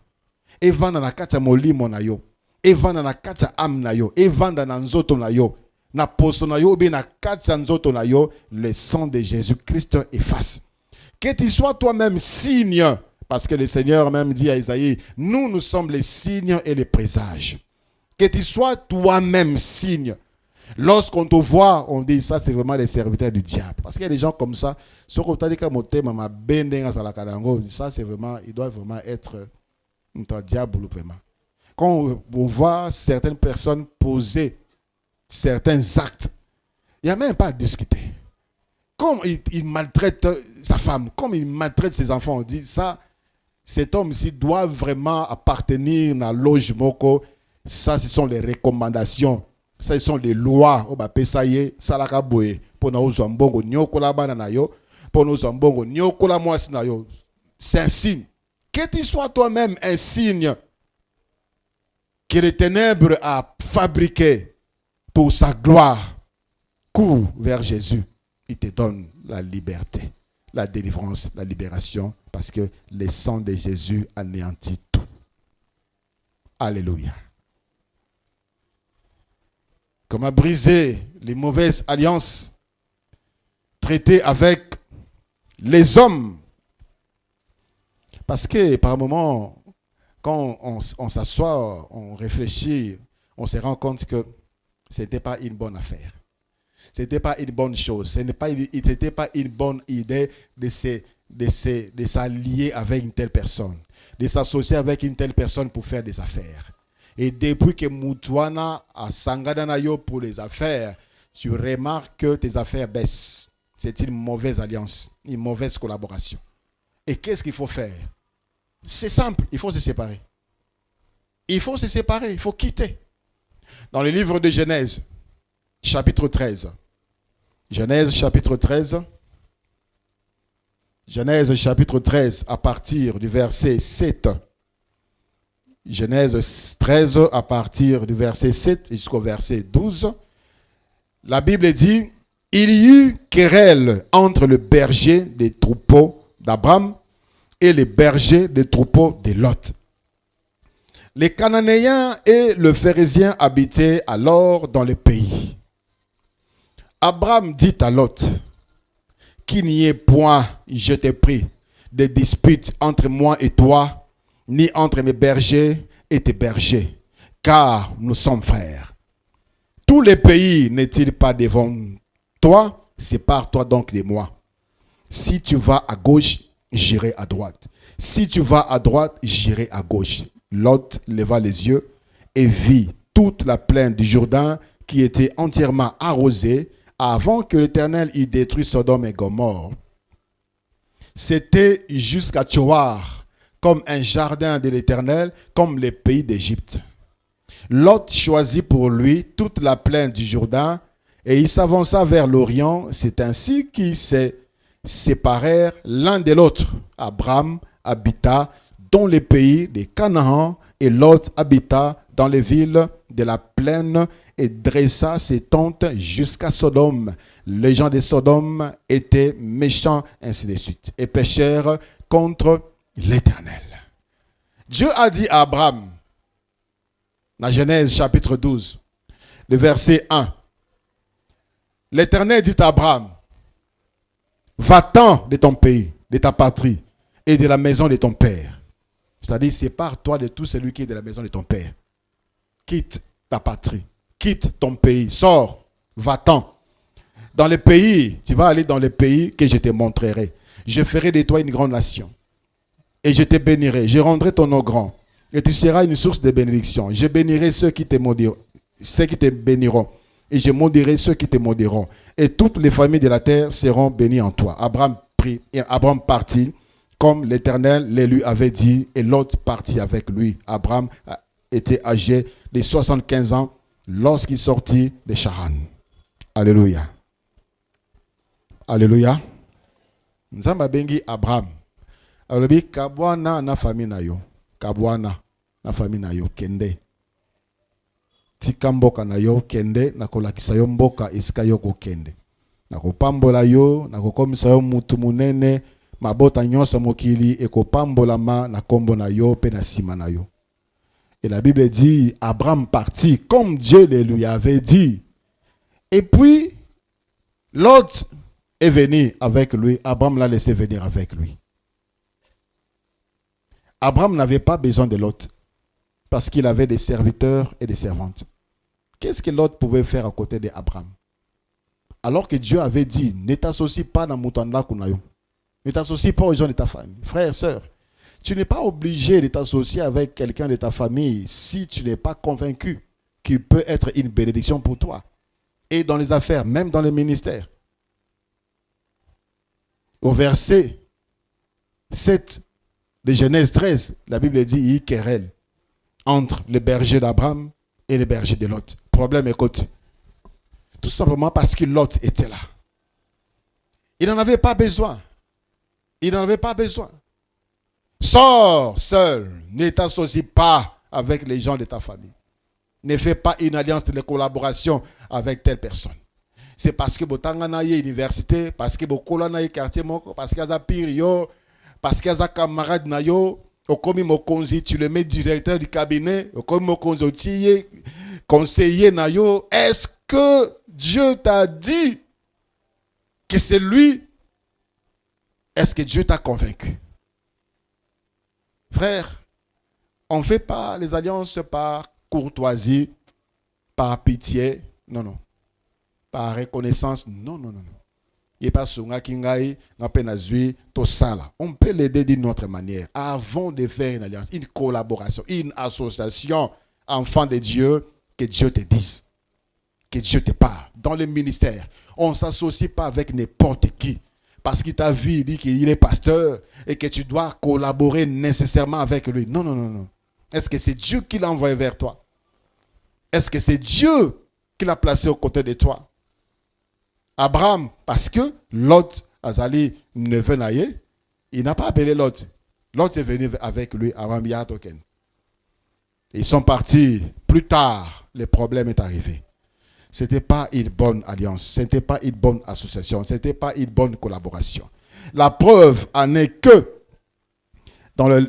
Et vont dans la katia molimo na yo. Et vont dans la katia am na yo. Et vont dans la nzoto na yo. Na poso na yo, bien na katia nzoto na yo, le sang de Jésus-Christ efface. Que tu sois toi-même signe. Parce que le Seigneur même dit à Isaïe, nous sommes les signes et les présages. Que tu sois toi-même signe. Lorsqu'on te voit, on dit ça, c'est vraiment les serviteurs du diable. Parce qu'il y a des gens comme ça. Ça, c'est vraiment, il doit vraiment être un diable, vraiment. Quand on voit certaines personnes poser certains actes, il n'y a même pas à discuter. Comme il maltraite sa femme, comme il maltraite ses enfants, on dit ça, cet homme-ci doit vraiment appartenir à l'Oge Moko. Ça, ce sont les recommandations. Ça, ce sont les lois. Ça y est, ça la kaboué. Pour nous zambongo nyokola banana yo, pour nous zambongo nyokola moisina yo. C'est un signe. Que tu sois toi-même un signe que les ténèbres a fabriqué pour sa gloire. Cours vers Jésus. Il te donne la liberté, la délivrance, la libération, parce que le sang de Jésus anéantit tout. Alléluia. Comment briser les mauvaises alliances, traiter avec les hommes. Parce que par moments, quand on s'assoit, on réfléchit, on se rend compte que ce n'était pas une bonne affaire. Ce n'était pas une bonne chose. Ce n'était pas une bonne idée de s'allier avec une telle personne, de s'associer avec une telle personne pour faire des affaires. Et depuis que Moutouana a Sangadana yo pour les affaires, tu remarques que tes affaires baissent. C'est une mauvaise alliance, une mauvaise collaboration. Et qu'est-ce qu'il faut faire? C'est simple, il faut se séparer. Il faut se séparer, il faut quitter. Dans le livre de Genèse, chapitre 13. Genèse, chapitre 13. Genèse, chapitre 13, à partir du verset 7. Genèse 13, à partir du verset 7 jusqu'au verset 12. La Bible dit, il y eut querelle entre le berger des troupeaux d'Abraham et les bergers des troupeaux de Lot. Les Cananéens et le Phérézien habitaient alors dans le pays. Abraham dit à Lot, qu'il n'y ait point, je te prie, de dispute entre moi et toi, ni entre mes bergers et tes bergers, car nous sommes frères. Tous les pays n'est-il pas devant toi? Sépare-toi donc de moi. Si tu vas à gauche, j'irai à droite. Si tu vas à droite, j'irai à gauche. Lot leva les yeux et vit toute la plaine du Jourdain qui était entièrement arrosée avant que l'Éternel y détruise Sodome et Gomorrhe. C'était jusqu'à Tchoar, comme un jardin de l'Éternel, comme les pays d'Égypte. Lot choisit pour lui toute la plaine du Jourdain et il s'avança vers l'Orient. C'est ainsi qu'ils se séparèrent l'un de l'autre. Abraham habita dans les pays de Canaan et Lot habita dans les villes de la plaine et dressa ses tentes jusqu'à Sodome. Les gens de Sodome étaient méchants, ainsi de suite, et péchèrent contre l'Éternel. Dieu a dit à Abraham, dans Genèse chapitre 12, le verset 1, l'Éternel dit à Abraham, va-t'en de ton pays, de ta patrie et de la maison de ton père. C'est-à-dire, sépare-toi de tout celui qui est de la maison de ton père. Quitte ta patrie, quitte ton pays, sors, va-t'en. Dans les pays, tu vas aller dans les pays que je te montrerai. Je ferai de toi une grande nation. Et je te bénirai, je rendrai ton nom grand. Et tu seras une source de bénédiction. Je bénirai ceux qui te maudiront, ceux qui te béniront. Et je maudirai ceux qui te maudiront. Et toutes les familles de la terre seront bénies en toi. Abraham prit, et Abraham partit, comme l'Éternel le lui avait dit, et Lot partit avec lui. Abraham était âgé de 75 ans lorsqu'il sortit de Charan. Alléluia. Alléluia. Nzamba bengi Abraham. Alobi kabwana na famille na yo. Kabwana na famille na yo kende. Tika mboka na yo kende na kolakisa yo mboka esika yo ko kende. Na kopambola yo, na kokomisa yo mutu munene, mabota nyonso mokili ekopambolama na kombo na yo pe na sima na yo. Et la Bible dit Abraham partit comme Dieu le lui avait dit. Et puis Lot est venu avec lui, Abraham l'a laissé venir avec lui. Abraham n'avait pas besoin de Lot parce qu'il avait des serviteurs et des servantes. Qu'est-ce que Lot pouvait faire à côté d'Abraham? Alors que Dieu avait dit, ne t'associe pas dans Moutanda Kunayo. Ne t'associe pas aux gens de ta famille. Frère, sœur, tu n'es pas obligé de t'associer avec quelqu'un de ta famille si tu n'es pas convaincu qu'il peut être une bénédiction pour toi. Et dans les affaires, même dans les ministères. Au verset 7 de Genèse 13, la Bible dit, il y a querelle entre les bergers d'Abraham et les bergers de Lot. Problème, écoute. Tout simplement parce que Lot était là. Il n'en avait pas besoin. Il n'en avait pas besoin. Sors seul. Ne t'associe pas avec les gens de ta famille. Ne fais pas une alliance de collaboration avec telle personne. C'est parce que botanga na ye université, parce que bokola na ye quartier moko, parce que aza pire yo, parce que aza camarade na yo, okomi mokonzi, tu le mets directeur du cabinet, okomi mokonzi otiye, conseiller na yo. Est-ce que Dieu t'a dit que c'est lui? Est-ce que Dieu t'a convaincu? Frère, on ne fait pas les alliances par courtoisie, par pitié, non, non. Par reconnaissance, non, non, non, non. Il n'est pas sunga kingai, on peut l'aider d'une autre manière. Avant de faire une alliance, une collaboration, une association, enfant de Dieu, que Dieu te dise, que Dieu te parle. Dans le ministère, on ne s'associe pas avec n'importe qui. Parce qu'il t'a vu, il dit qu'il est pasteur et que tu dois collaborer nécessairement avec lui. Non, non, non, non. Est-ce que c'est Dieu qui l'a envoyé vers toi? Est-ce que c'est Dieu qui l'a placé aux côtés de toi? Abraham, parce que Lot, Azali, neveu naïe, il n'a pas appelé Lot. Lot est venu avec lui, Abraham Yatoken. Ils sont partis. Plus tard, le problème est arrivé. Ce n'était pas une bonne alliance, ce n'était pas une bonne association, ce n'était pas une bonne collaboration. La preuve en est que,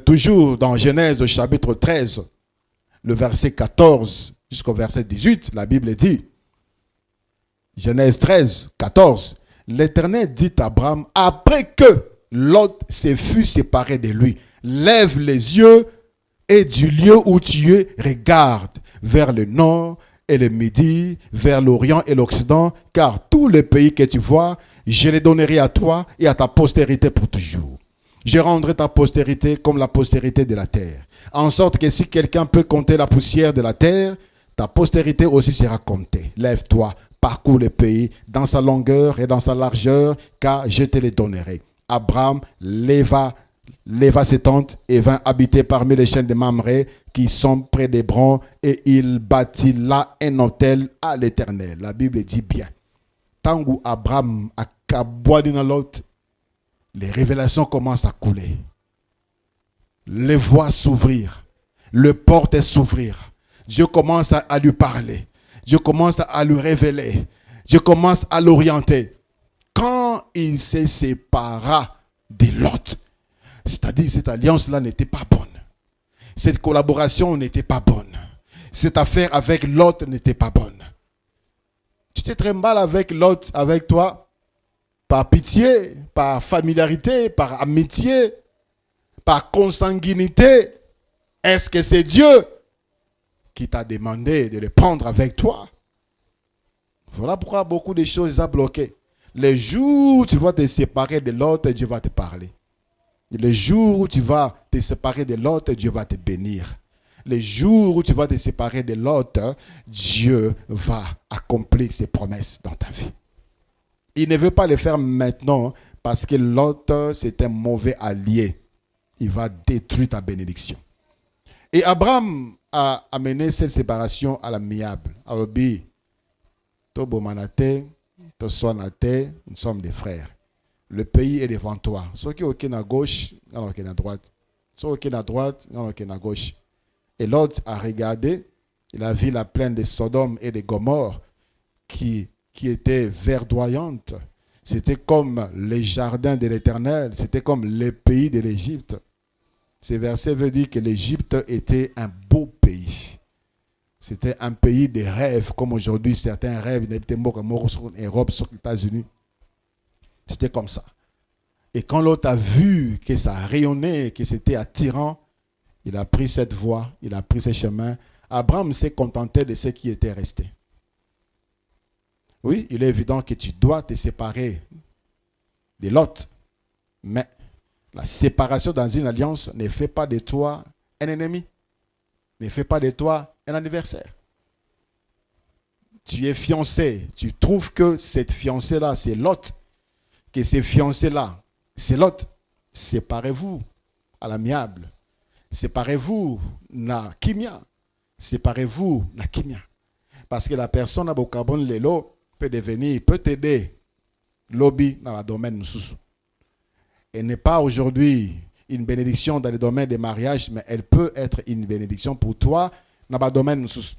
toujours dans Genèse au chapitre 13, le verset 14 jusqu'au verset 18, la Bible dit, Genèse 13, 14, l'Éternel dit à Abraham, après que Lot se fut séparé de lui, lève les yeux et du lieu où tu es, regarde vers le nord et le midi, vers l'Orient et l'Occident, car tous les pays que tu vois, je les donnerai à toi et à ta postérité pour toujours. Je rendrai ta postérité comme la postérité de la terre, en sorte que si quelqu'un peut compter la poussière de la terre, ta postérité aussi sera comptée. Lève-toi, parcours le pays dans sa longueur et dans sa largeur, car je te les donnerai. Abraham leva ses tentes et vint habiter parmi les chaînes de Mamré qui sont près d'Hébron, et il bâtit là un autel à l'Éternel. La Bible dit bien. Tangu Abraham a kabwadi na Lot, les révélations commencent à couler. Les voies s'ouvrir. Les portes s'ouvrir. Dieu commence à lui parler. Dieu commence à lui révéler. Dieu commence à l'orienter. Quand il se sépara de Lot, c'est-à-dire cette alliance-là n'était pas bonne. Cette collaboration n'était pas bonne. Cette affaire avec Lot n'était pas bonne. Tu te trimbales avec Lot, avec toi, par pitié, par familiarité, par amitié, par consanguinité. Est-ce que c'est Dieu qui t'a demandé de le prendre avec toi? Voilà pourquoi beaucoup de choses ont bloqué. Les jours où tu vas te séparer de l'autre, Dieu va te parler. Les jours où tu vas te séparer de l'autre, Dieu va te bénir. Les jours où tu vas te séparer de l'autre, Dieu va accomplir ses promesses dans ta vie. Il ne veut pas le faire maintenant parce que l'autre, c'est un mauvais allié. Il va détruire ta bénédiction. Et Abraham a amené cette séparation à l'amiable. Arobi, Tobo Manate, Toswanate, nous sommes des frères. Le pays est devant toi. Ceux qui sont à gauche, alors qui sont à droite. Ceux qui sont à droite, alors qui sont à gauche. Et l'autre a regardé, il a vu la plaine de Sodome et de Gomorrhe qui était verdoyante. C'était comme les jardins de l'Éternel, c'était comme les pays de l'Égypte. Ce verset veut dire que l'Égypte était un beau pays. C'était un pays de rêves, comme aujourd'hui certains rêvent d'être en Europe, sur les États-Unis. C'était comme ça. Et quand l'autre a vu que ça a rayonné, que c'était attirant, il a pris cette voie, il a pris ce chemin. Abraham s'est contenté de ce qui était resté. Oui, il est évident que tu dois te séparer de Lot. Mais la séparation dans une alliance ne fait pas de toi un ennemi. Ne fait pas de toi un adversaire. Tu es fiancé. Tu trouves que cette fiancée-là, c'est Lot. Que ces fiancés-là, c'est Lot. Séparez-vous à l'amiable. Séparez-vous na kimia. Séparez-vous na kimia. Parce que la personne à Bokabon Lelo peut devenir, peut t'aider lobby dans le domaine sous. Elle n'est pas aujourd'hui une bénédiction dans le domaine des mariages, mais elle peut être une bénédiction pour toi dans le domaine sous.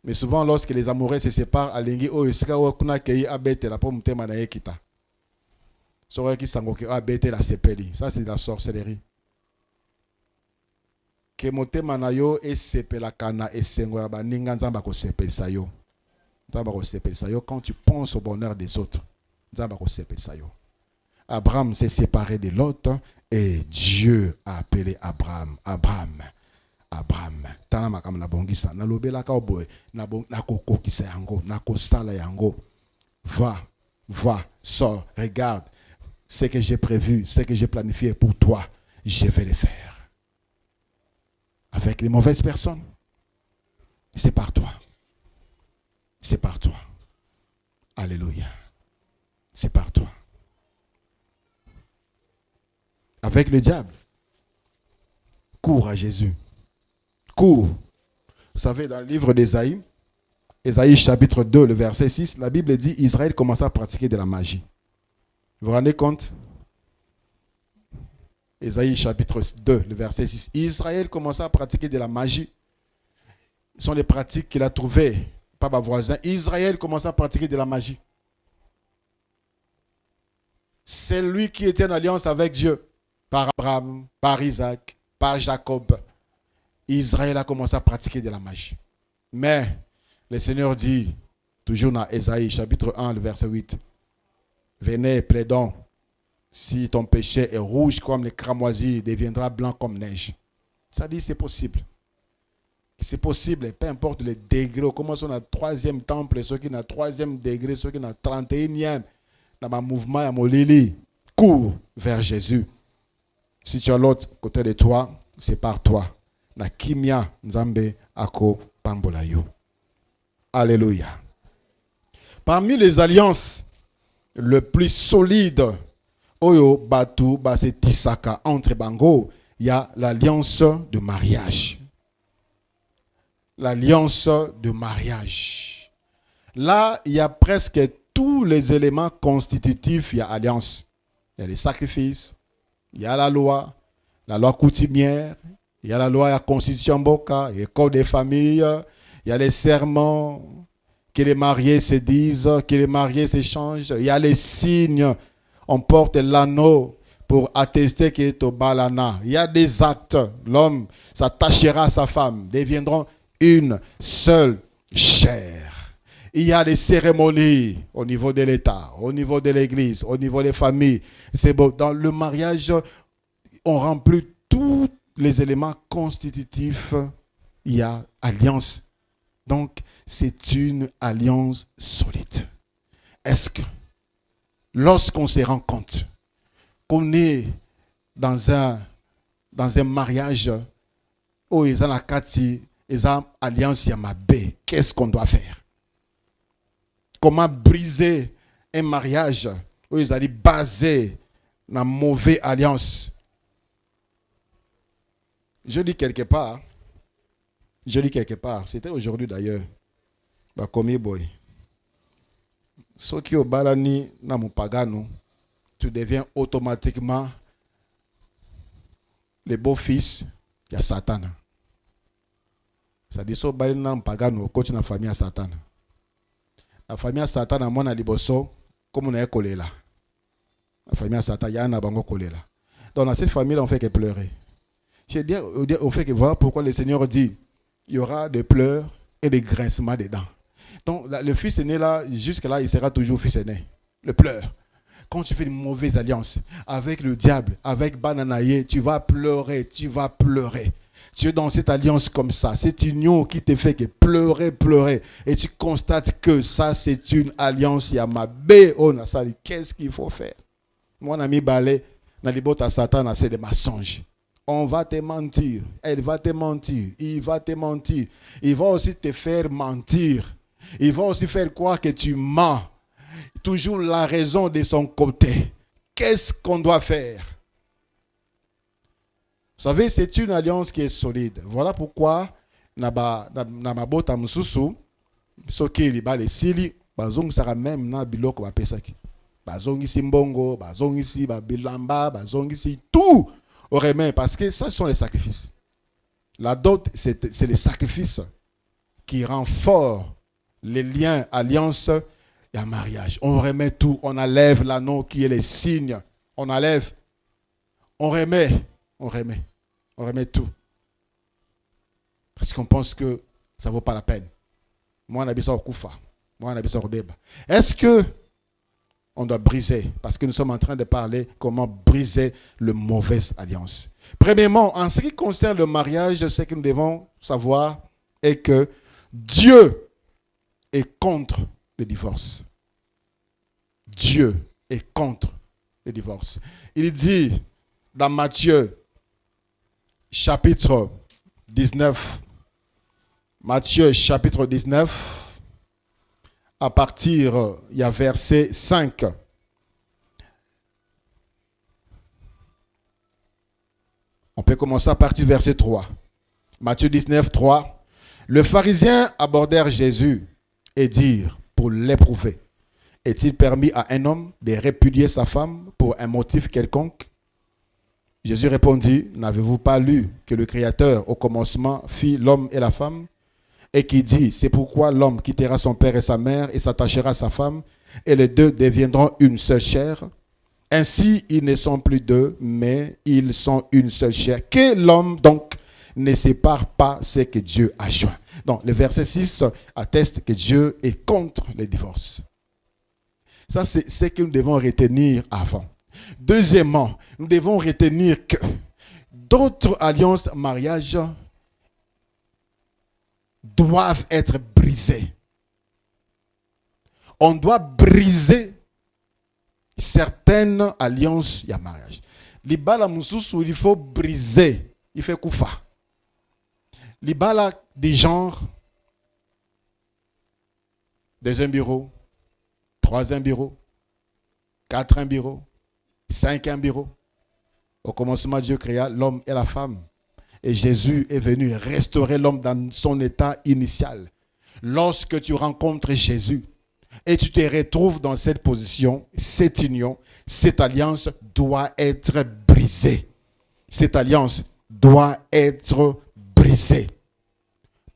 Mais souvent, lorsque les amoureux se séparent, à l'engi, oh, la pomme tema na ekita. Ça, c'est de la sorcellerie. Que motema na yo esepela kana esengo ya baninga nzamba ko sepelisa yo. Nzamba ko sepelisa yo quand tu penses au bonheur des autres. Nzamba ko sepelisa yo. Abraham s'est séparé de Lot et Dieu a appelé Abraham. Abraham. Tana makam na bongisa na lobela ka boy na kokokisa yango na kosala yango. Va, sors, regarde ce que j'ai prévu, ce que j'ai planifié pour toi, je vais le faire. Avec les mauvaises personnes, c'est par toi. C'est par toi. Alléluia. C'est par toi. Avec le diable, cours à Jésus. Cours. Vous savez, dans le livre d'Ésaïe, Ésaïe chapitre 2, le verset 6, la Bible dit Israël commença à pratiquer de la magie. Vous vous rendez compte? Ésaïe chapitre 2, le verset 6. Israël commença à pratiquer de la magie. Ce sont les pratiques qu'il a trouvées par ma voisin. Israël commença à pratiquer de la magie. C'est lui qui était en alliance avec Dieu. Par Abraham, par Isaac, par Jacob. Israël a commencé à pratiquer de la magie. Mais le Seigneur dit, toujours dans Ésaïe chapitre 1, le verset 8. Venez, plaidons. Si ton péché est rouge comme les cramoisis, il deviendra blanc comme neige. Ça dit c'est possible. C'est possible, peu importe le degré. Comment on a 3e temple, ceux qui ont 3e degré, ceux qui ont 31e. Dans ma mouvement, à Molili, cours vers Jésus. Si tu as l'autre côté de toi, c'est par toi. Na kimia nzambe ako pambolayo. Alléluia. Parmi les alliances le plus solide, Oyo Batu Base Tisaka entre Bango, il y a l'alliance de mariage. L'alliance de mariage. Là, il y a presque tous les éléments constitutifs, il y a alliance. Il y a les sacrifices, il y a la loi coutumière, il y a la loi, la constitution Boka, il y a le code des familles, il y a les serments, que les mariés se disent, que les mariés s'échangent, il y a les signes. On porte l'anneau pour attester qu'il est au balana. Il y a des actes. L'homme s'attachera à sa femme. Deviendront une seule chair. Il y a des cérémonies au niveau de l'État, au niveau de l'Église, au niveau des familles. C'est beau. Dans le mariage, on remplit tous les éléments constitutifs. Il y a alliance. Donc, c'est une alliance solide. Est-ce que lorsqu'on se rend compte qu'on est dans un mariage où ils ont la kati, ils ont alliance yamabe, qu'est-ce qu'on doit faire? Comment briser un mariage où ils allaient baser dans une mauvaise alliance? Je lis quelque part, c'était aujourd'hui d'ailleurs, Bakomi Boy. Ce qui est au balani na mupagano, tu deviens automatiquement le beau-fils de Satan. Ça dit so balani na mupagano, coach na famille à Satan. La famille à Satan a mon aliboso, comme on est collé là. La famille à Satan, il y a un abango collé là. Donc dans cette famille, on fait que pleurer. Je dis, on fait que voir pourquoi le Seigneur dit, il y aura des pleurs et des grincements dedans. Donc, le fils aîné là, jusque-là, il sera toujours fils aîné. Le pleur. Quand tu fais une mauvaise alliance avec le diable, avec Bananaye, tu vas pleurer, tu vas pleurer. Tu es dans cette alliance comme ça, cette union qui te fait que pleurer, pleurer. Et tu constates que ça, c'est une alliance Yamabé. Oh, qu'est-ce qu'il faut faire? Mon ami Balé, dans les bottes à Satan, c'est des mensonges. On va te mentir, elle va te mentir, il va te mentir. Il va aussi te faire mentir. Il va aussi faire croire que tu mens. Toujours la raison de son côté. Qu'est-ce qu'on doit faire? Vous savez, c'est une alliance qui est solide. Voilà pourquoi, Nababota Msusu, Soki Liba les Sili, Bazong sera même na biloko ba pesaki. Bazong ici Mbongo, Bazong ici Bilamba, Bazong ici tout aurait même, parce que ça, ce sont les sacrifices. La dot, c'est les sacrifices qui rend fort les liens, alliances et un mariage. On remet tout, on enlève l'anneau qui est les signes. On enlève, on remet tout. Parce qu'on pense que ça ne vaut pas la peine. Moi, on a besoin de Koufa. Moi, on a besoin de débat. Est-ce que on doit briser? Parce que nous sommes en train de parler comment briser le mauvaise alliance. Premièrement, en ce qui concerne le mariage, ce que nous devons savoir est que Dieu est contre le divorce. Dieu est contre le divorce. Il dit dans Matthieu, chapitre 19, Matthieu, chapitre 19, à partir, il y a verset 5. On peut commencer à partir du verset 3. Matthieu 19, 3. Le pharisien abordèrent Jésus et dirent, pour l'éprouver, est-il permis à un homme de répudier sa femme pour un motif quelconque? Jésus répondit, n'avez-vous pas lu que le Créateur au commencement fit l'homme et la femme? Et qui dit, c'est pourquoi l'homme quittera son père et sa mère et s'attachera à sa femme, et les deux deviendront une seule chair. Ainsi, ils ne sont plus deux, mais ils sont une seule chair. Que l'homme, donc, ne sépare pas ce que Dieu a joint. Donc, le verset 6 atteste que Dieu est contre les divorces. Ça, c'est ce que nous devons retenir avant. Deuxièmement, nous devons retenir que d'autres alliances, mariages, doivent être brisées. On doit briser certaines alliances, il y a mariage. Libala Moussousou, il faut briser, il fait koufa. Libala des genres, deuxième bureau, troisième bureau, quatrième bureau, cinquième bureau. Au commencement, Dieu créa l'homme et la femme. Et Jésus est venu restaurer l'homme dans son état initial. Lorsque tu rencontres Jésus et tu te retrouves dans cette position, cette union, cette alliance doit être brisée. Cette alliance doit être brisée.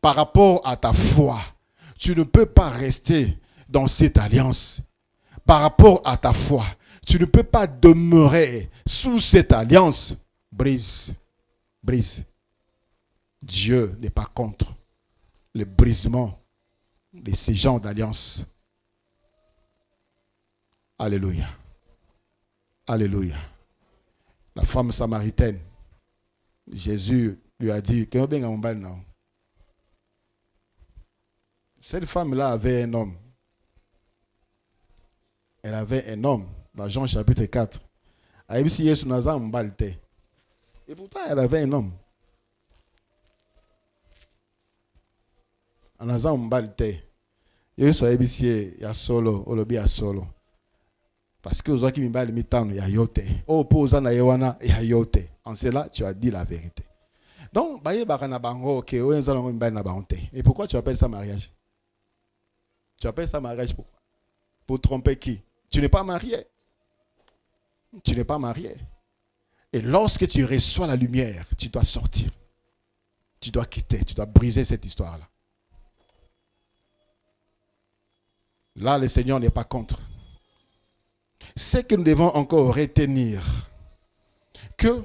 Par rapport à ta foi, tu ne peux pas rester dans cette alliance. Par rapport à ta foi, tu ne peux pas demeurer sous cette alliance. Brise, brise. Dieu n'est pas contre le brisement de ces genres d'alliance. Alléluia. Alléluia. La femme samaritaine, Jésus lui a dit, cette femme-là avait un homme. Elle avait un homme dans Jean chapitre 4. Et pourtant, elle avait un homme. Anaza mbalte. Yesu ayebisie ya solo, olobi ya solo. Parce que ozaki mimbali mitano ya yote. O poza na yewana ya yote. En cela, tu as dit la vérité. Donc, baye bakana bango ke oyenza nango mimbali na bango te. Et pourquoi tu appelles ça mariage? Tu appelles ça mariage pourquoi? Pour tromper qui? Tu n'es pas marié. Tu n'es pas marié. Et lorsque tu reçois la lumière, tu dois sortir. Tu dois quitter, tu dois briser cette histoire-là. Là, le Seigneur n'est pas contre. C'est que nous devons encore retenir qu'il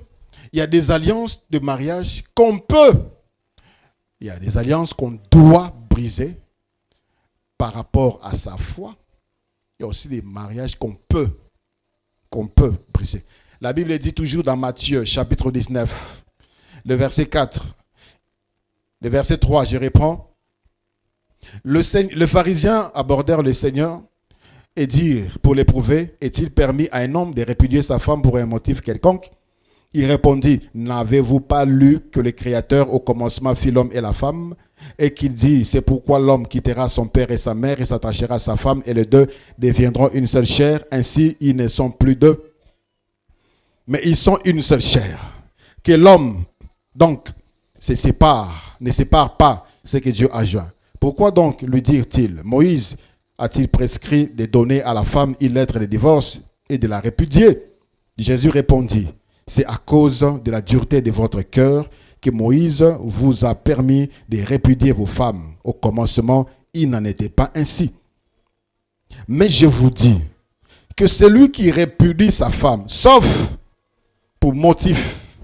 y a des alliances de mariage qu'on peut, il y a des alliances qu'on doit briser par rapport à sa foi. Il y a aussi des mariages qu'on peut qu'on peut briser. La Bible dit toujours dans Matthieu, chapitre 19, le verset 4, le verset 3, je reprends. Le pharisien abordèrent le Seigneur et dirent, pour l'éprouver, est-il permis à un homme de répudier sa femme pour un motif quelconque? Il répondit, n'avez-vous pas lu que le Créateur au commencement fit l'homme et la femme, et qu'il dit, c'est pourquoi l'homme quittera son père et sa mère et s'attachera à sa femme, et les deux deviendront une seule chair, ainsi ils ne sont plus deux, mais ils sont une seule chair. Que l'homme, donc, ne sépare pas ce que Dieu a joint. Pourquoi donc lui dirent-ils, Moïse a-t-il prescrit de donner à la femme une lettre de divorce et de la répudier? Jésus répondit, c'est à cause de la dureté de votre cœur que Moïse vous a permis de répudier vos femmes. Au commencement, il n'en était pas ainsi. Mais je vous dis que celui qui répudie sa femme, sauf pour motif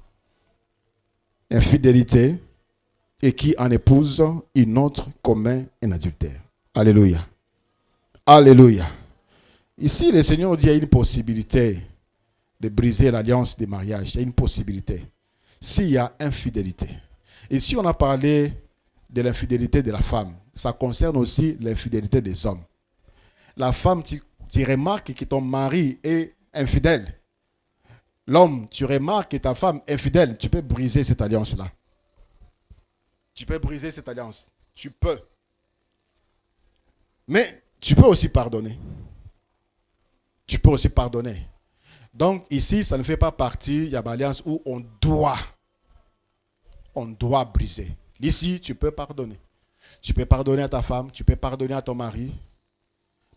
infidélité, et qui en épouse une autre commet un adultère. Alléluia. Alléluia. Ici, le Seigneur dit qu'il y a une possibilité de briser l'alliance de mariage. Il y a une possibilité. S'il y a infidélité. Ici, on a parlé de l'infidélité de la femme. Ça concerne aussi l'infidélité des hommes. La femme, tu remarques que ton mari est infidèle. L'homme, tu remarques que ta femme est infidèle. Tu peux briser cette alliance-là. Tu peux briser cette alliance. Tu peux. Mais tu peux aussi pardonner. Tu peux aussi pardonner. Donc ici, ça ne fait pas partie, il y a une alliance où on doit briser. Ici, tu peux pardonner. Tu peux pardonner à ta femme, tu peux pardonner à ton mari.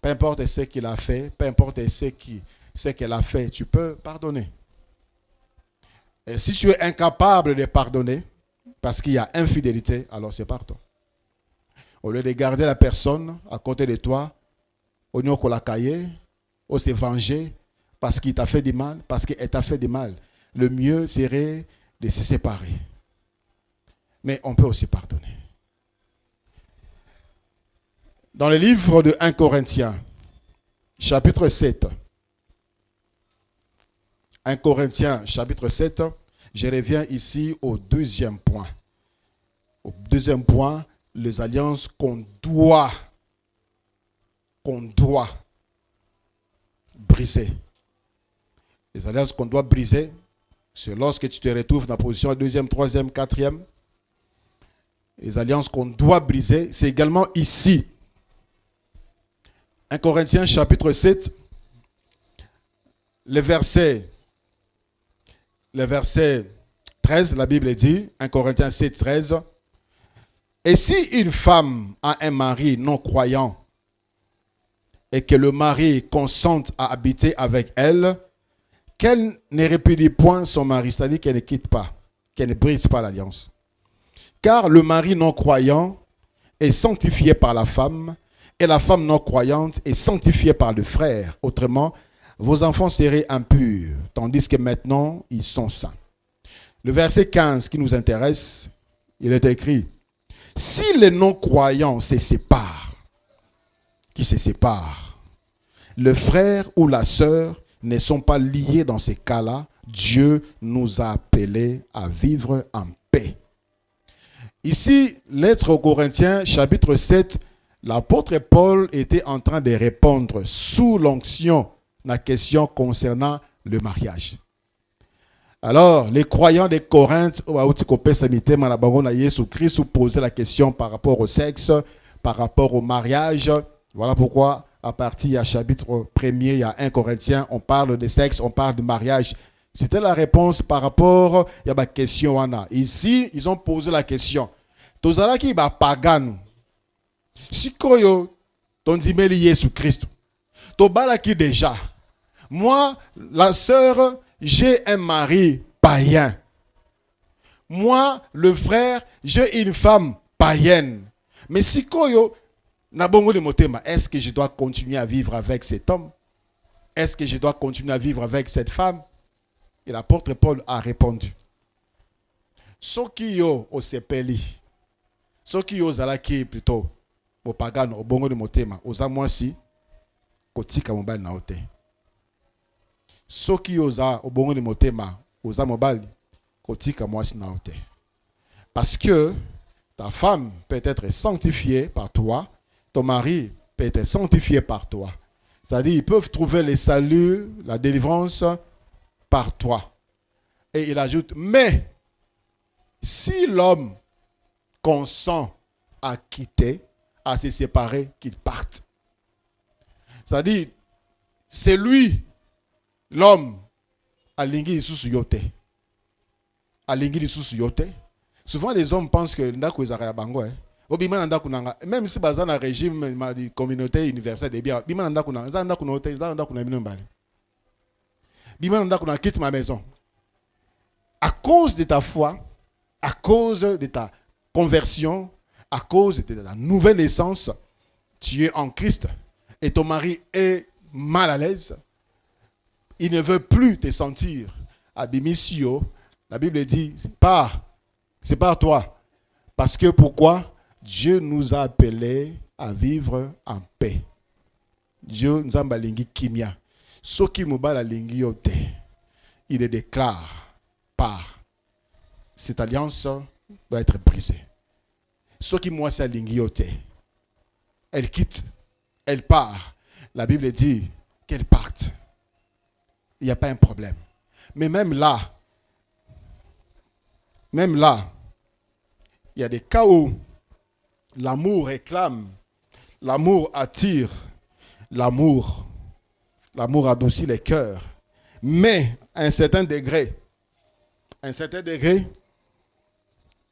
Peu importe ce qu'il a fait, peu importe ce qu'elle a fait, tu peux pardonner. Et si tu es incapable de pardonner, parce qu'il y a infidélité, alors c'est pardon. Au lieu de garder la personne à côté de toi, au lieu de la cailler, ou se venger, parce qu'il t'a fait du mal, parce qu'elle t'a fait du mal, le mieux serait de se séparer. Mais on peut aussi pardonner. Dans le livre de 1 Corinthiens, chapitre 7, 1 Corinthiens, chapitre 7, je reviens ici au deuxième point. Au deuxième point, les alliances qu'on doit briser. Les alliances qu'on doit briser, c'est lorsque tu te retrouves dans la position deuxième, troisième, quatrième. Les alliances qu'on doit briser, c'est également ici. 1 Corinthiens chapitre 7, le verset 13, la Bible dit, 1 Corinthiens 7, 13, et si une femme a un mari non croyant et que le mari consente à habiter avec elle, qu'elle ne répudie point son mari, c'est-à-dire qu'elle ne quitte pas, qu'elle ne brise pas l'alliance. Car le mari non croyant est sanctifié par la femme, et la femme non croyante est sanctifiée par le frère. Autrement, vos enfants seraient impurs, tandis que maintenant, ils sont saints. Le verset 15 qui nous intéresse, il est écrit, si les non-croyants se séparent, le frère ou la sœur ne sont pas liés dans ces cas-là, Dieu nous a appelés à vivre en paix. Ici, lettre aux Corinthiens, chapitre 7, l'apôtre Paul était en train de répondre sous l'onction la question concernant le mariage. Alors, les croyants de Corinthe, Jésus-Christ posaient la question par rapport au sexe, par rapport au mariage. Voilà pourquoi, à partir du chapitre 1er, il y a 1 Corinthiens, on parle de sexe, on parle de mariage. C'était la réponse par rapport à la question. Ici, ils ont posé la question. Tozala ki ba pagan. Sikoyo, ton dimeli Jésus-Christ. Tobala ki déjà. Moi, la sœur, j'ai un mari païen. Moi, le frère, j'ai une femme païenne. Mais si koyo, est-ce que je dois continuer à vivre avec cet homme? Est-ce que je dois continuer à vivre avec cette femme? Et l'apôtre Paul a répondu. Sokiyo osepeli. Sokiyo zalaki plutôt. Bopagano, obongo de motema. Oza mwasi, kotika mobile na ote. Soki oza obongo ni motema, oza mobali, kotika mwasi na ote. Parce que ta femme peut être sanctifiée par toi, ton mari peut être sanctifié par toi. C'est-à-dire, ils peuvent trouver le salut, la délivrance par toi. Et il ajoute, mais si l'homme consent à quitter, à se séparer, qu'il parte. C'est-à-dire, c'est lui, l'homme, alingi isusu yote. Alingi isusu yote. Souvent, les hommes pensent que ndako ezaka ya bango. Même si bazan un régime de communauté universelle de bien, bima ndako na ndako na hotel, ndako na bino mbali. Bima ndako na quitte ma maison. À cause de ta foi, à cause de ta conversion, à cause de ta nouvelle naissance, tu es en Christ et ton mari est mal à l'aise. Il ne veut plus te sentir à Bimisio. La Bible dit, c'est pas toi. Parce que pourquoi? Dieu nous a appelés à vivre en paix. Dieu nous a balingi kimia. Soki mobala lingi yote. Il le déclare par cette alliance doit être brisée. Soki moi sa lingi yote. Elle quitte, elle part. La Bible dit qu'elle parte. Il n'y a pas un problème. Mais même là, il y a des cas où l'amour réclame, l'amour attire, l'amour adoucit les cœurs. Mais à un certain degré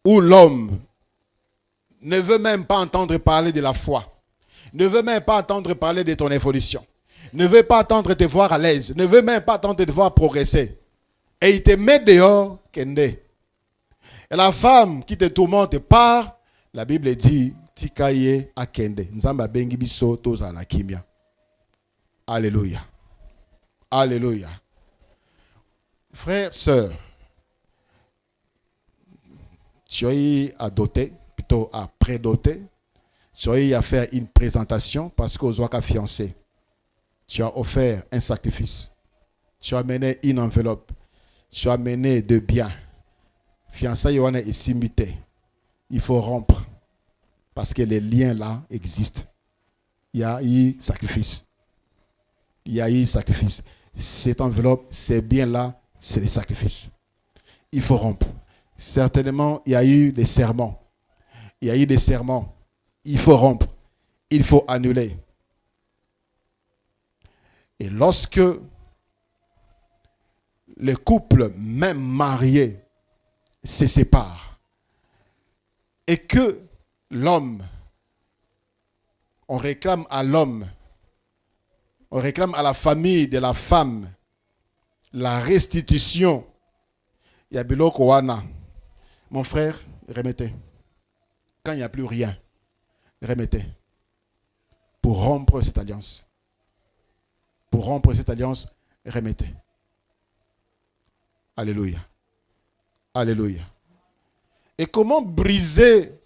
où l'homme ne veut même pas entendre parler de la foi, ne veut même pas entendre parler de ton évolution, ne veut pas attendre te voir à l'aise, ne veut même pas attendre te voir progresser. Et il te met dehors, kende. Et la femme qui te tourmente part, la Bible dit, tikaye akende. Nzamba bengi biso toza la kimia. Alléluia. Alléluia. Frères, sœurs, tu as eu à doter, plutôt à prédoter. Tu as eu à faire une présentation parce qu'aux oies fiancé. Tu as offert un sacrifice. Tu as amené une enveloppe. Tu as amené de biens. Fiançailles Yohana est simité. Il faut rompre. Parce que les liens là existent. Il y a eu sacrifice. Il y a eu sacrifice. Cette enveloppe, ces biens-là, c'est les sacrifices. Il faut rompre. Certainement, il y a eu des serments. Il y a eu des serments. Il faut rompre. Il faut annuler. Et lorsque les couples, même mariés, se séparent, et que l'homme, on réclame à l'homme, on réclame à la famille de la femme la restitution, il y a biloko wana. Mon frère, remettez. Quand il n'y a plus rien, remettez. Pour rompre cette alliance. Pour rompre cette alliance, remettez. Alléluia. Alléluia. Et comment briser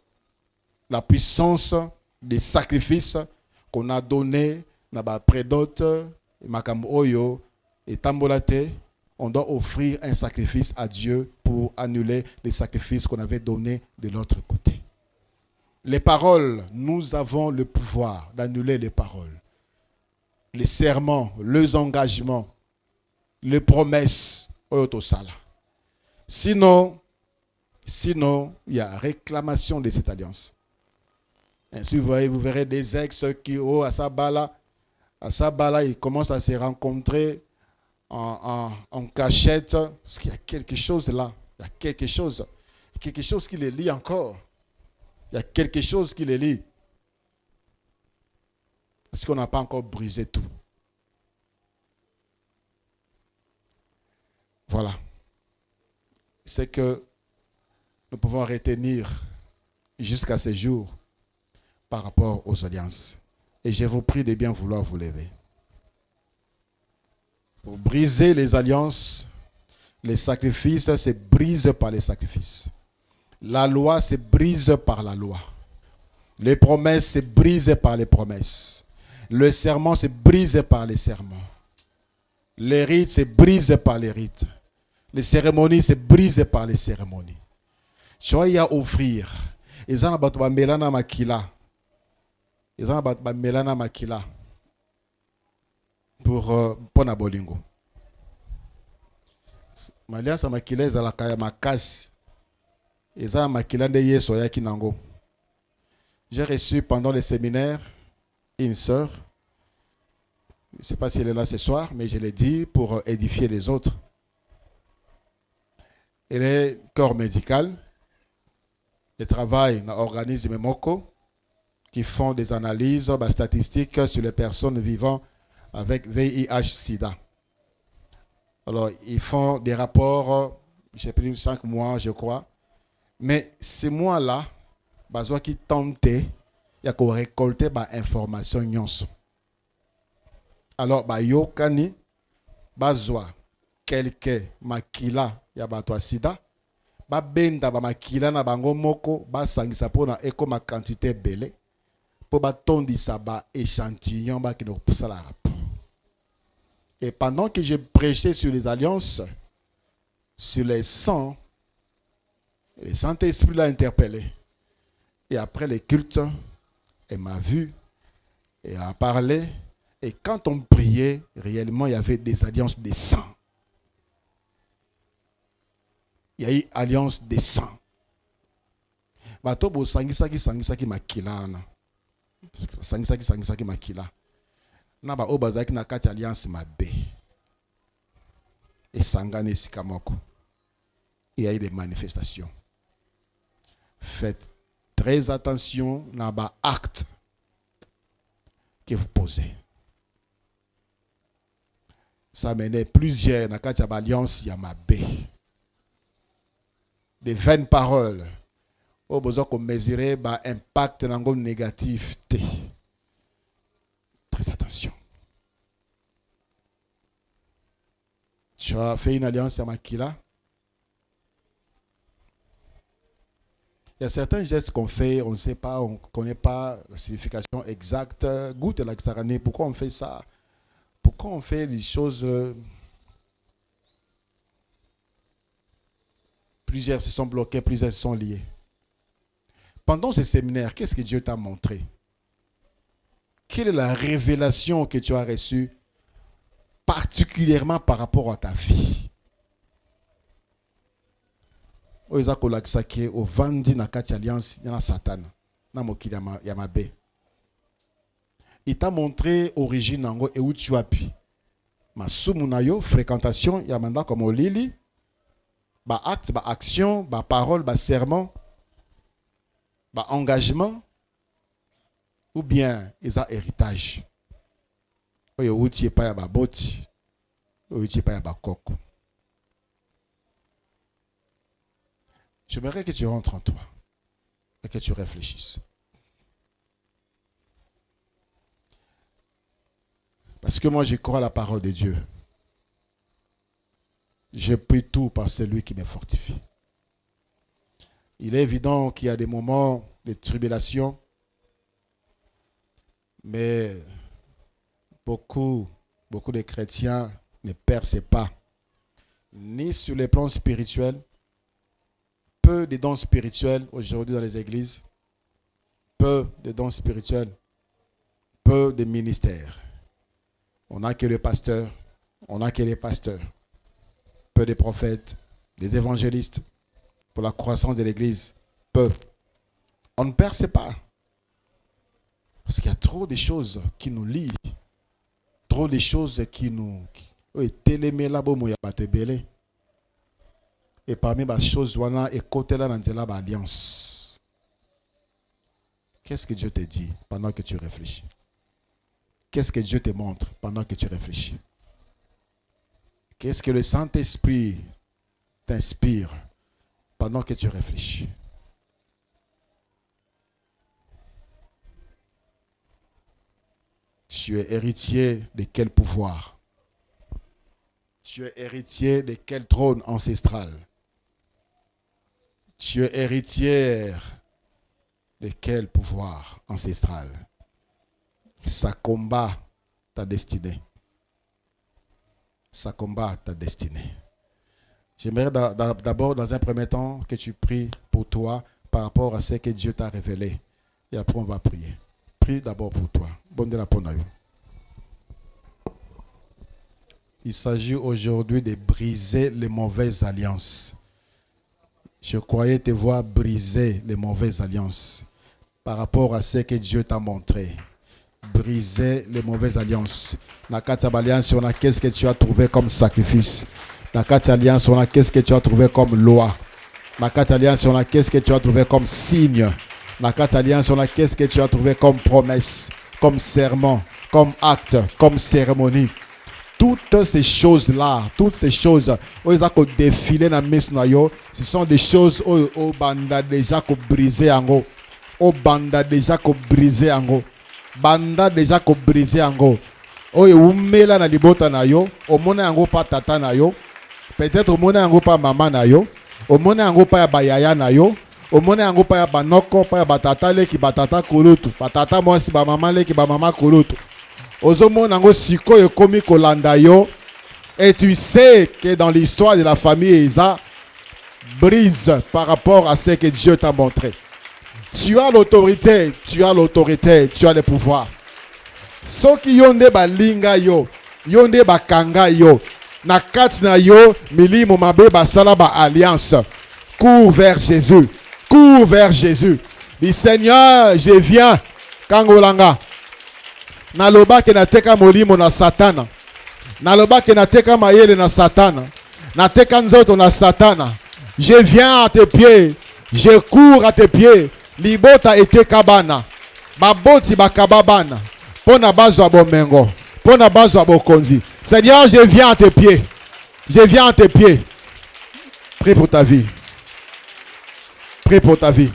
la puissance des sacrifices qu'on a donnés dans la prédote, Makambo Oyo et Tambolate? On doit offrir un sacrifice à Dieu pour annuler les sacrifices qu'on avait donnés de l'autre côté. Les paroles, nous avons le pouvoir d'annuler les paroles. Les serments, les engagements, les promesses, Sinon, il y a réclamation de cette alliance. Ainsi, vous verrez des ex qui, à Sabala, ils commencent à se rencontrer en cachette. Parce qu'il y a quelque chose là. Il y a quelque chose qui les lie encore. Il y a quelque chose qui les lie. Parce qu'on n'a pas encore brisé tout. Voilà. C'est que nous pouvons retenir jusqu'à ce jour par rapport aux alliances. Et je vous prie de bien vouloir vous lever. Pour briser les alliances, les sacrifices se brisent par les sacrifices. La loi se brise par la loi. Les promesses se brisent par les promesses. Le serment se brise par les serments. Les rites, c'est brisé par les rites. Les cérémonies, c'est brisé par les cérémonies. Choya offrir. Ils ont battu melana makila. Ils ont battu melana makila pour Nabolingo. Malia sa makila ezala kaya makasi. Ils ont makila de yeso ya kinango. J'ai reçu pendant les séminaires une sœur. Je ne sais pas si elle est là ce soir, mais je l'ai dit pour édifier les autres. Elle est corps médical. Elle travaille dans l'organisme MOCO qui font des analyses statistiques sur les personnes vivant avec VIH-Sida. Alors, ils font des rapports, je sais plus, 5 mois, je crois. Mais ces mois-là, besoin qui tentait, il y a qu'on récolter des informations. Alors, yokani, besoin quelqu'un makila ya bato sida, benda ba makila na bango moko, sangisa pona eko ma quantité belé, pour tondisa ba échantillon ba qui nous pousse la rapport. Et pendant que je prêchais sur les alliances, sur les sangs, le Saint-Esprit l'a interpellé. Et après les cultes, elle m'a vu, et a parlé. Et quand on priait, réellement, il y avait des alliances des sangs. Il y a eu alliance des sangs. Batobo sangisaki makila na. Sangisaki makila. Na ba obazaki na kati alliance mabe. Et sangane sikamoko. Il y a eu des manifestations. Faites très attention na ba acte que vous posez. Ça menait plusieurs na kati alliance ya mabe. Des vaines paroles. Au besoin qu'on mesure l'impact négatif. Très attention. Tu as fait une alliance à Makila. Il y a certains gestes qu'on fait, on ne sait pas, on ne connaît pas la signification exacte. Goûte la Xarane, pourquoi on fait ça? Pourquoi on fait les choses? Plusieurs se sont bloqués, plusieurs se sont liés. Pendant ce séminaire, qu'est-ce que Dieu t'a montré? Quelle est la révélation que tu as reçue, particulièrement par rapport à ta vie? Il t'a montré origine et où tu as pu. Ma sumunayo, fréquentation, yamanda comme au lili. Ba acte, ba action, ba parole, ba serment, ba engagement, ou bien ils ont héritage. Oyo uti pa ya ba boti, oyo uti pa ya ba koko. J'aimerais que tu rentres en toi et que tu réfléchisses. Parce que moi je crois à la parole de Dieu. Je prie tout par celui qui me fortifie. Il est évident qu'il y a des moments de tribulation, mais beaucoup de chrétiens ne percent pas, ni sur les plans spirituels, peu de dons spirituels aujourd'hui dans les églises, peu de dons spirituels, peu de ministères. On n'a que les pasteurs, peu de prophètes, des évangélistes, pour la croissance de l'église, peu. On ne perce pas. Parce qu'il y a trop de choses qui nous lient, trop de choses qui nous... Et parmi les choses, et côté là, dans l'alliance. Qu'est-ce que Dieu te dit pendant que tu réfléchis? Qu'est-ce que Dieu te montre pendant que tu réfléchis? Qu'est-ce que le Saint-Esprit t'inspire pendant que tu réfléchis? Tu es héritier de quel pouvoir? Tu es héritier de quel trône ancestral? Tu es héritière de quel pouvoir ancestral? Ça combat ta destinée. ça combat ta destinée. J'aimerais d'abord, dans un premier temps, que tu pries pour toi par rapport à ce que Dieu t'a révélé. Et après, on va prier. Prie d'abord pour toi. Bonne de la ponaille. Il s'agit aujourd'hui de briser les mauvaises alliances. Je croyais te voir briser les mauvaises alliances par rapport à ce que Dieu t'a montré. Briser les mauvaises alliances. Dans la alliance, on a qu'est-ce que tu as trouvé comme sacrifice. Dans la alliance, on a qu'est-ce que tu as trouvé comme loi. Dans la alliance, on a qu'est-ce que tu as trouvé comme signe. Dans la alliance, on a qu'est-ce que tu as trouvé comme promesse, comme serment, comme acte, comme cérémonie. Toutes ces choses-là, toutes ces choses, défilé dans le ce sont des choses au banda déjà qu'on brisé en haut. Au banda déjà qu'on brisé en haut. Banda déjà qu'on brisé en haut. Oye umela na libota na yo, omona yango pa tata na yo, peut-être omona yango pa mama na yo, omona yango pa ya bayaya na yo, omona yango pa ya banoko, pa ya batata leki batata kulutu, batata mwasi ba mama leki ba mama kulutu. Ozomona yango siko ekomi kolanda yo, et tu sais que dans l'histoire de la famille Eza, brise par rapport à ce que Dieu t'a montré. Tu as l'autorité, tu as l'autorité, tu as le pouvoir. Soki yonde balinga yo, yonde bakanga yo, na kati na yo, milimo mabe basala ba alliance. Cours vers Jésus, cours vers Jésus. Dis Seigneur, je viens, kangolanga. Naloba ke nateka molimo na satana. Naloba ke nateka mayele na satana. Nateka nzoto na satana. Je viens à tes pieds, je cours à tes pieds. Libota ete kabana. Baboti bakababana. Pona bazwa bomengo. Pona bazwa bokonzi. Seigneur, je viens à tes pieds. Je viens à tes pieds. Prie pour ta vie. Prie pour ta vie.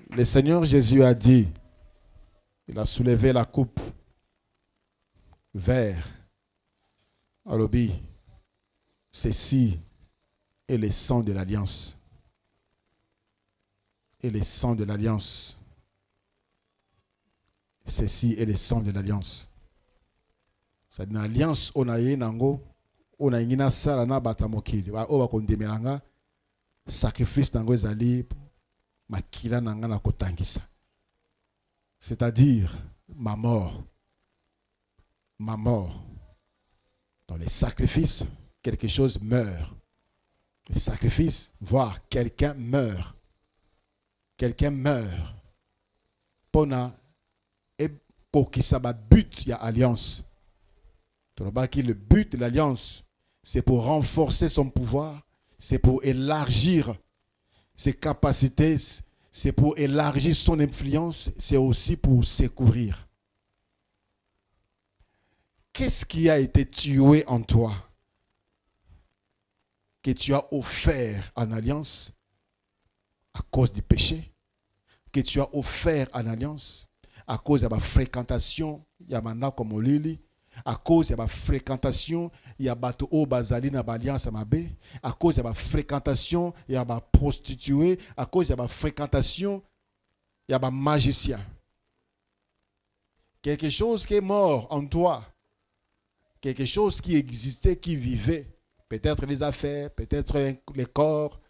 Le Seigneur Jésus a dit, il a soulevé la coupe vers Alobi, ceci est le sang de l'alliance. Et le sang de l'alliance. Ceci est le sang de l'alliance. C'est une alliance on a eu nango, on a eu sala na batamokili. O ba kondemelanga sacrifice nango ezali makila nanga na kotangisa. C'est-à-dire ma mort. Ma mort. Dans les sacrifices, quelque chose meurt. Le sacrifice, voir quelqu'un meurt. Quelqu'un meurt. Pona et kokisaba but il y a alliance. Le but de l'alliance, c'est pour renforcer son pouvoir, c'est pour élargir ses capacités, c'est pour élargir son influence, c'est aussi pour secourir. Qu'est-ce qui a été tué en toi que tu as offert en alliance à cause du péché, que tu as offert en alliance à cause de la fréquentation, il y a maintenant comme Olili, à cause de la fréquentation, il y a bateau au bazali na alliance amabe, à cause de la fréquentation, il y a prostituée, à cause de la fréquentation, il y a magicien. Quelque chose qui est mort en toi, quelque chose qui existait, qui vivait, peut-être les affaires, peut-être les corps,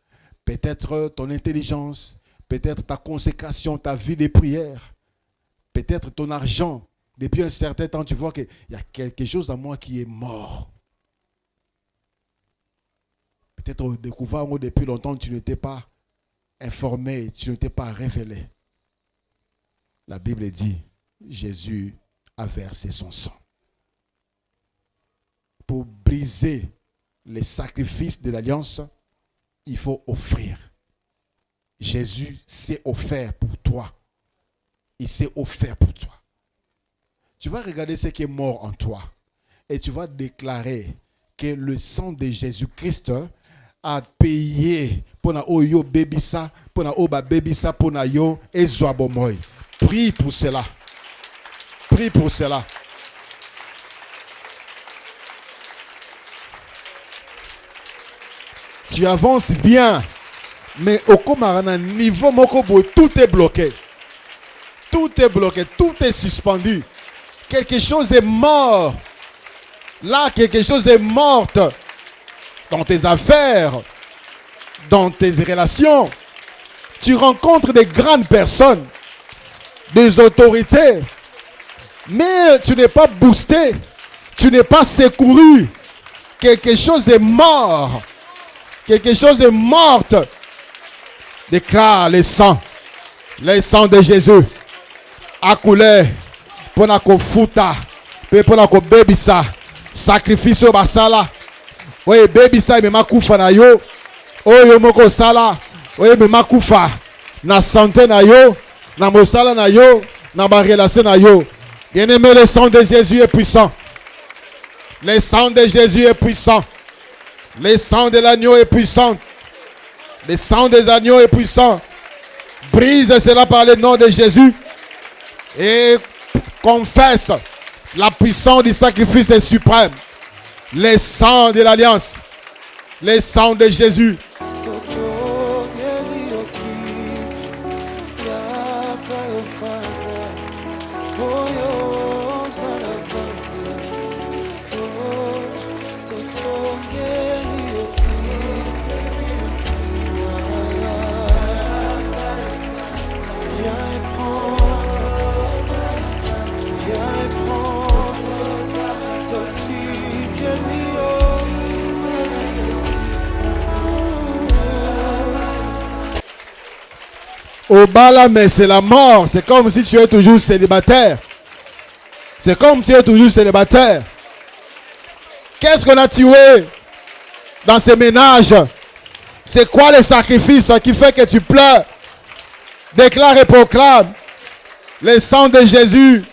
peut-être ton intelligence, peut-être ta consécration, ta vie de prière, peut-être ton argent. Depuis un certain temps, tu vois qu'il y a quelque chose en moi qui est mort. Peut-être au découvert depuis longtemps, tu n'étais pas informé, tu n'étais pas révélé. La Bible dit, Jésus a versé son sang pour briser les sacrifices de l'alliance. Il faut offrir. Jésus s'est offert pour toi. Il s'est offert pour toi. Tu vas regarder ce qui est mort en toi et tu vas déclarer que le sang de Jésus-Christ a payé pour na oyo bebisa, pour na oba bebisa, pour na yo ezoabomoy. Prie pour cela. Prie pour cela. Tu avances bien, mais au Komarana, niveau Mokobo, tout est bloqué. Tout est bloqué, tout est suspendu. Quelque chose est mort. Là, quelque chose est mort dans tes affaires, dans tes relations. Tu rencontres des grandes personnes, des autorités, mais tu n'es pas boosté, tu n'es pas secouru. Quelque chose est mort. Quelque chose est morte. Déclare le sang de Jésus a coulé pour na kofuta, pour na ko bebisa, sacrifice au basala. Oui, bebisa me makufa na yo. Oyo moko sala, oui me makufa na santé na yo, na mosala na yo, na ba relation na yo. Bien-aimé, le sang de Jésus est puissant. Le sang de Jésus est puissant. Le sang de l'agneau est puissant. Le sang des agneaux est puissant. Brise cela par le nom de Jésus. Et confesse la puissance du sacrifice suprême. Le sang de l'alliance. Le sang de Jésus. Au bas mais c'est la mort. C'est comme si tu es toujours célibataire. C'est comme si tu es toujours célibataire. Qu'est-ce qu'on a tué dans ces ménages? C'est quoi le sacrifice qui fait que tu pleures? Déclare et proclame le sang de Jésus,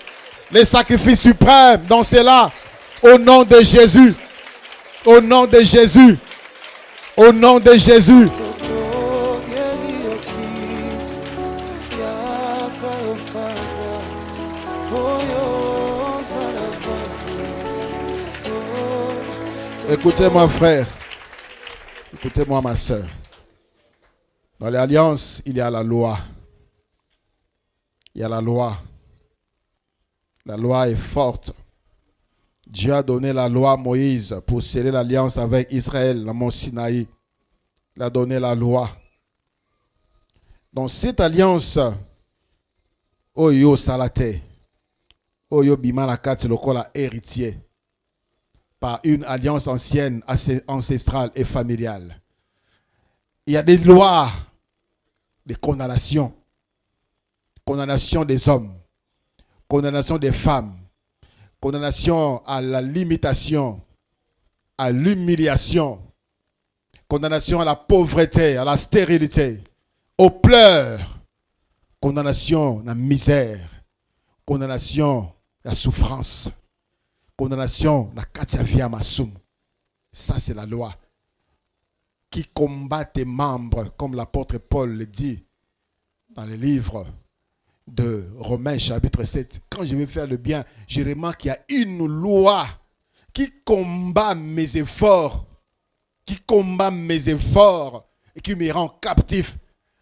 le sacrifice suprême dans cela. Au nom de Jésus. Au nom de Jésus. Au nom de Jésus. Écoutez-moi, frère. Écoutez-moi, ma soeur. Dans l'alliance, il y a la loi. Il y a la loi. La loi est forte. Dieu a donné la loi à Moïse pour sceller l'alliance avec Israël, dans mont Sinaï. Il a donné la loi. Dans cette alliance, Oyo Salate, Oyo Bimalakati, le kola héritier, par une alliance ancienne, ancestrale et familiale. Il y a des lois de condamnation. Condamnation des hommes. Condamnation des femmes. Condamnation à la limitation. À l'humiliation. Condamnation à la pauvreté, à la stérilité. Aux pleurs. Condamnation à la misère. Condamnation à la souffrance. Condamnation à la katia masum. Ça, c'est la loi qui combat tes membres, comme l'apôtre Paul le dit dans le livre de Romains chapitre 7. Quand je vais faire le bien, je remarque qu'il y a une loi qui combat mes efforts, et qui me rend captif.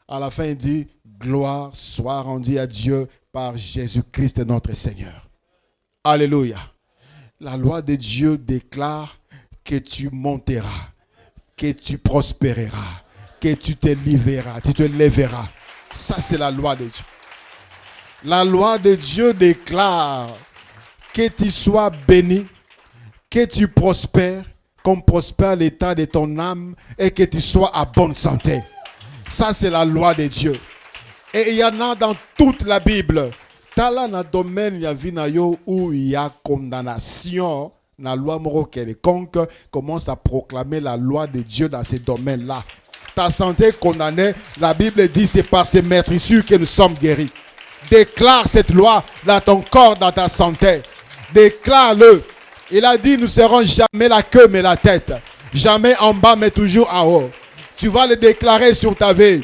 À la fin, il dit, gloire soit rendue à Dieu par Jésus-Christ notre Seigneur. Alléluia. La loi de Dieu déclare que tu monteras, que tu prospéreras, que tu te livreras, tu te lèveras. Ça, c'est la loi de Dieu. La loi de Dieu déclare que tu sois béni, que tu prospères, comme prospère l'état de ton âme et que tu sois à bonne santé. Ça, c'est la loi de Dieu. Et il y en a dans toute la Bible. Tala na domaine ya vinayo où il y a condamnation, la loi moro quelconque commence à proclamer la loi de Dieu dans ces domaines-là. Ta santé est condamnée, la Bible dit c'est par ces meurtrissures que nous sommes guéris. Déclare cette loi dans ton corps, dans ta santé. Déclare-le. Il a dit nous serons jamais la queue mais la tête. Jamais en bas mais toujours en haut. Tu vas le déclarer sur ta vie.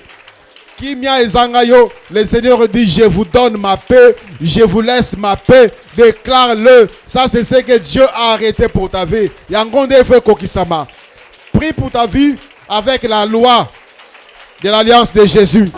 Kimia et Zangayo, le Seigneur dit je vous donne ma paix, je vous laisse ma paix. Déclare-le. Ça c'est ce que Dieu a arrêté pour ta vie. Yangonde feu kokisama. Prie pour ta vie avec la loi de l'alliance de Jésus.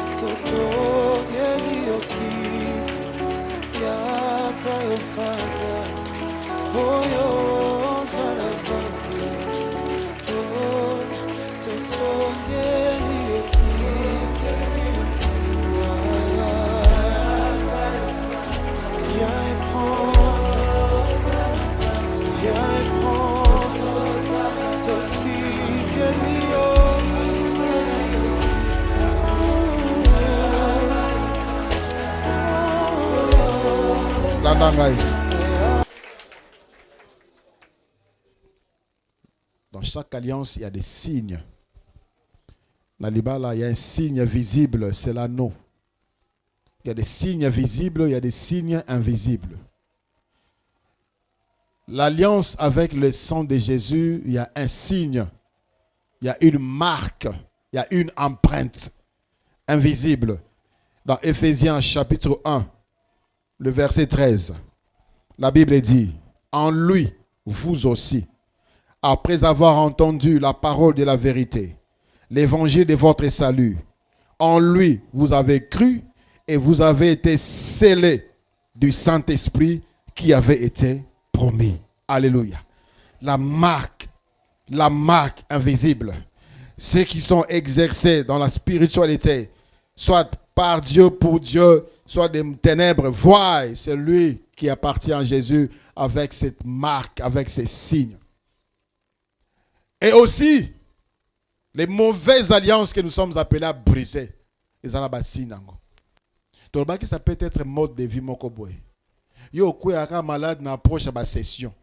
Dans chaque alliance, il y a des signes. Dans l'Ibala, il y a un signe visible, c'est l'anneau. Il y a des signes visibles, il y a des signes invisibles. L'alliance avec le sang de Jésus, il y a un signe, il y a une marque, il y a une empreinte invisible. Dans Éphésiens chapitre 1, le verset 13, la Bible dit, en lui, vous aussi, après avoir entendu la parole de la vérité, l'évangile de votre salut, en lui, vous avez cru et vous avez été scellés du Saint-Esprit qui avait été promis. Alléluia. La marque invisible, ceux qui sont exercés dans la spiritualité, soit par Dieu, pour Dieu, soit des ténèbres, voient celui qui appartient à Jésus avec cette marque, avec ces signes. Et aussi, les mauvaises alliances que nous sommes appelés à briser. Ils en ont bassi nango. Donc, ça peut être mode de vie mokoboy. Yo kouya malade na approche à la session.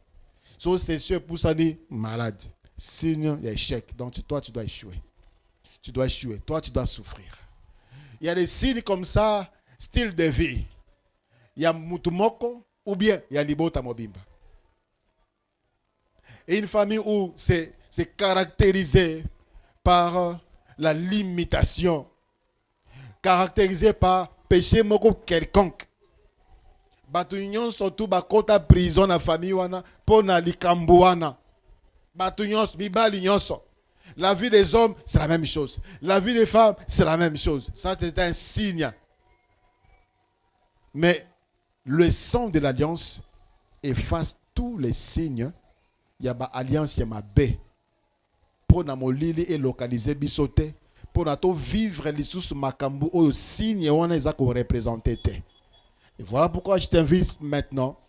So session pour ça dit malade. Signe d'échec. Donc toi tu dois échouer. Tu dois échouer. Toi tu dois souffrir. Il y a des signes comme ça, style de vie. Il y a mutumoko ou bien il y a libota mobimba. Et une famille où c'est caractérisé par la limitation, caractérisé par péché moko quelconque. Batu nyon surtout bakota prison na famille wana pona likambu wana. Batu nyon bibali nyonso. La vie des hommes, c'est la même chose. La vie des femmes, c'est la même chose. Ça, c'est un signe. Mais le sang de l'alliance efface tous les signes. Il y a une alliance, il y a ma baie. Pour na molili et localiser bisote. Pour na to vivre les sous makambu au signe on a représenté. Et voilà pourquoi je t'invite maintenant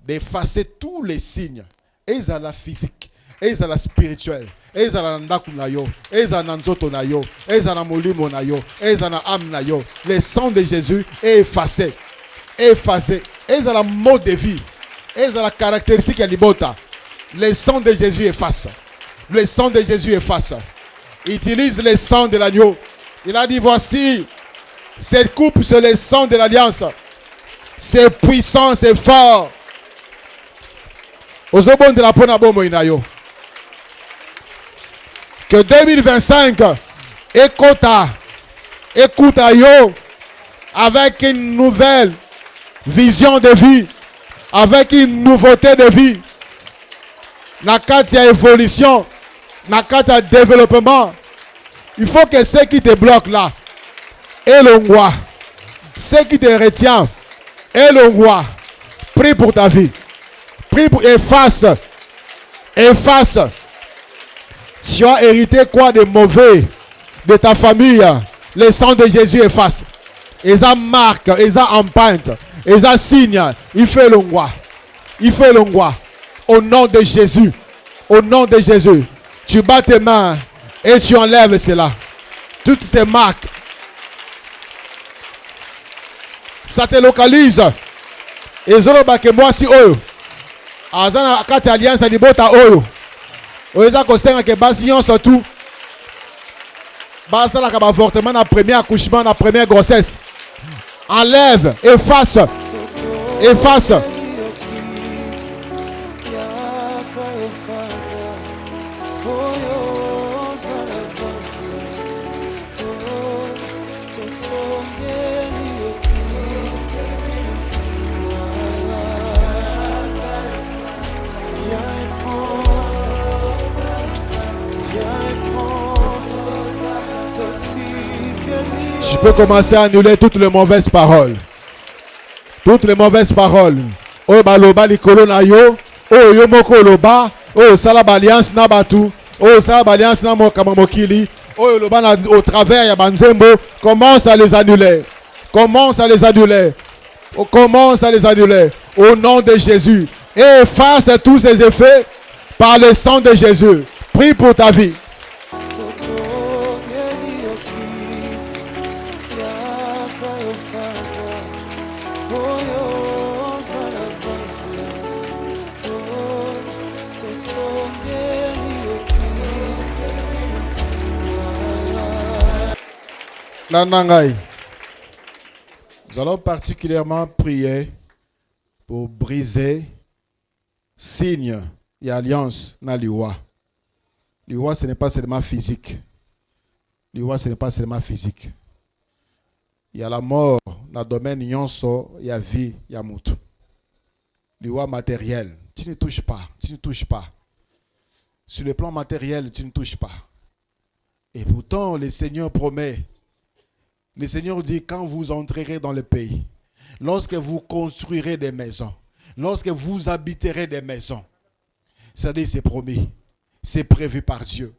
d'effacer tous les signes. Et à la physique. ezala spirituel, ezala ndaku na yo, ezala nzoto na yo, ezala molimo na yo, ezala âme na yo. Le sang de Jésus est effacé. Effacé. Ezala mode de vie. Ezala caractéristique ya libota. Le sang de Jésus efface. Le sang de Jésus efface. Utilise le sang de l'agneau. Il a dit, voici, cette coupe, c'est le sang de l'alliance. C'est puissant, c'est fort. Ozobon de la Ponabo Moinayo. Que 2025 écoute à yo avec une nouvelle vision de vie, avec une nouveauté de vie. Nakatia évolution, Nakatia développement. Il faut que ce qui te bloque là, et l'ongwa, ce qui te retient, et l'ongwa, prie pour ta vie. Prie pour efface. Tu as hérité quoi de mauvais de ta famille? Le sang de Jésus efface. Et ça marque, et ça empreinte, et ça signe. Il fait l'ongwa. Au nom de Jésus. Au nom de Jésus. Tu bats tes mains et tu enlèves cela. Toutes ces marques. Ça te localise. Et Zoroba que moi si oyo. Azana kati alliance di bota oyo. Oeza ko senga ke basi nyonso tout. Basa la kaba avortement na premier accouchement, na première grossesse. Enlève, efface. Tu peux commencer à annuler toutes les mauvaises paroles. Toutes les mauvaises paroles. Oh baloba likolo na yo. Oh yo moko loba. Oh salaba alliance na batu. Oh salaba alliance na mokamokili. Oh loba na au travers ya banzembo. Commence à les annuler. Commence à les annuler. Au nom de Jésus. Et efface tous ces effets par le sang de Jésus. Prie pour ta vie. Nanangai. Nous allons particulièrement prier pour briser signe et alliance dans l'Iwa. L'Iwa, ce n'est pas seulement physique. L'Iwa, ce n'est pas seulement physique. Il y a la mort dans le domaine yonso, il y a vie, il y a moutou. L'Iwa matériel, tu ne touches pas. Sur le plan matériel, tu ne touches pas. Et pourtant, le Seigneur promet. Le Seigneur dit, quand vous entrerez dans le pays, lorsque vous construirez des maisons, lorsque vous habiterez des maisons, c'est-à-dire c'est promis, c'est prévu par Dieu.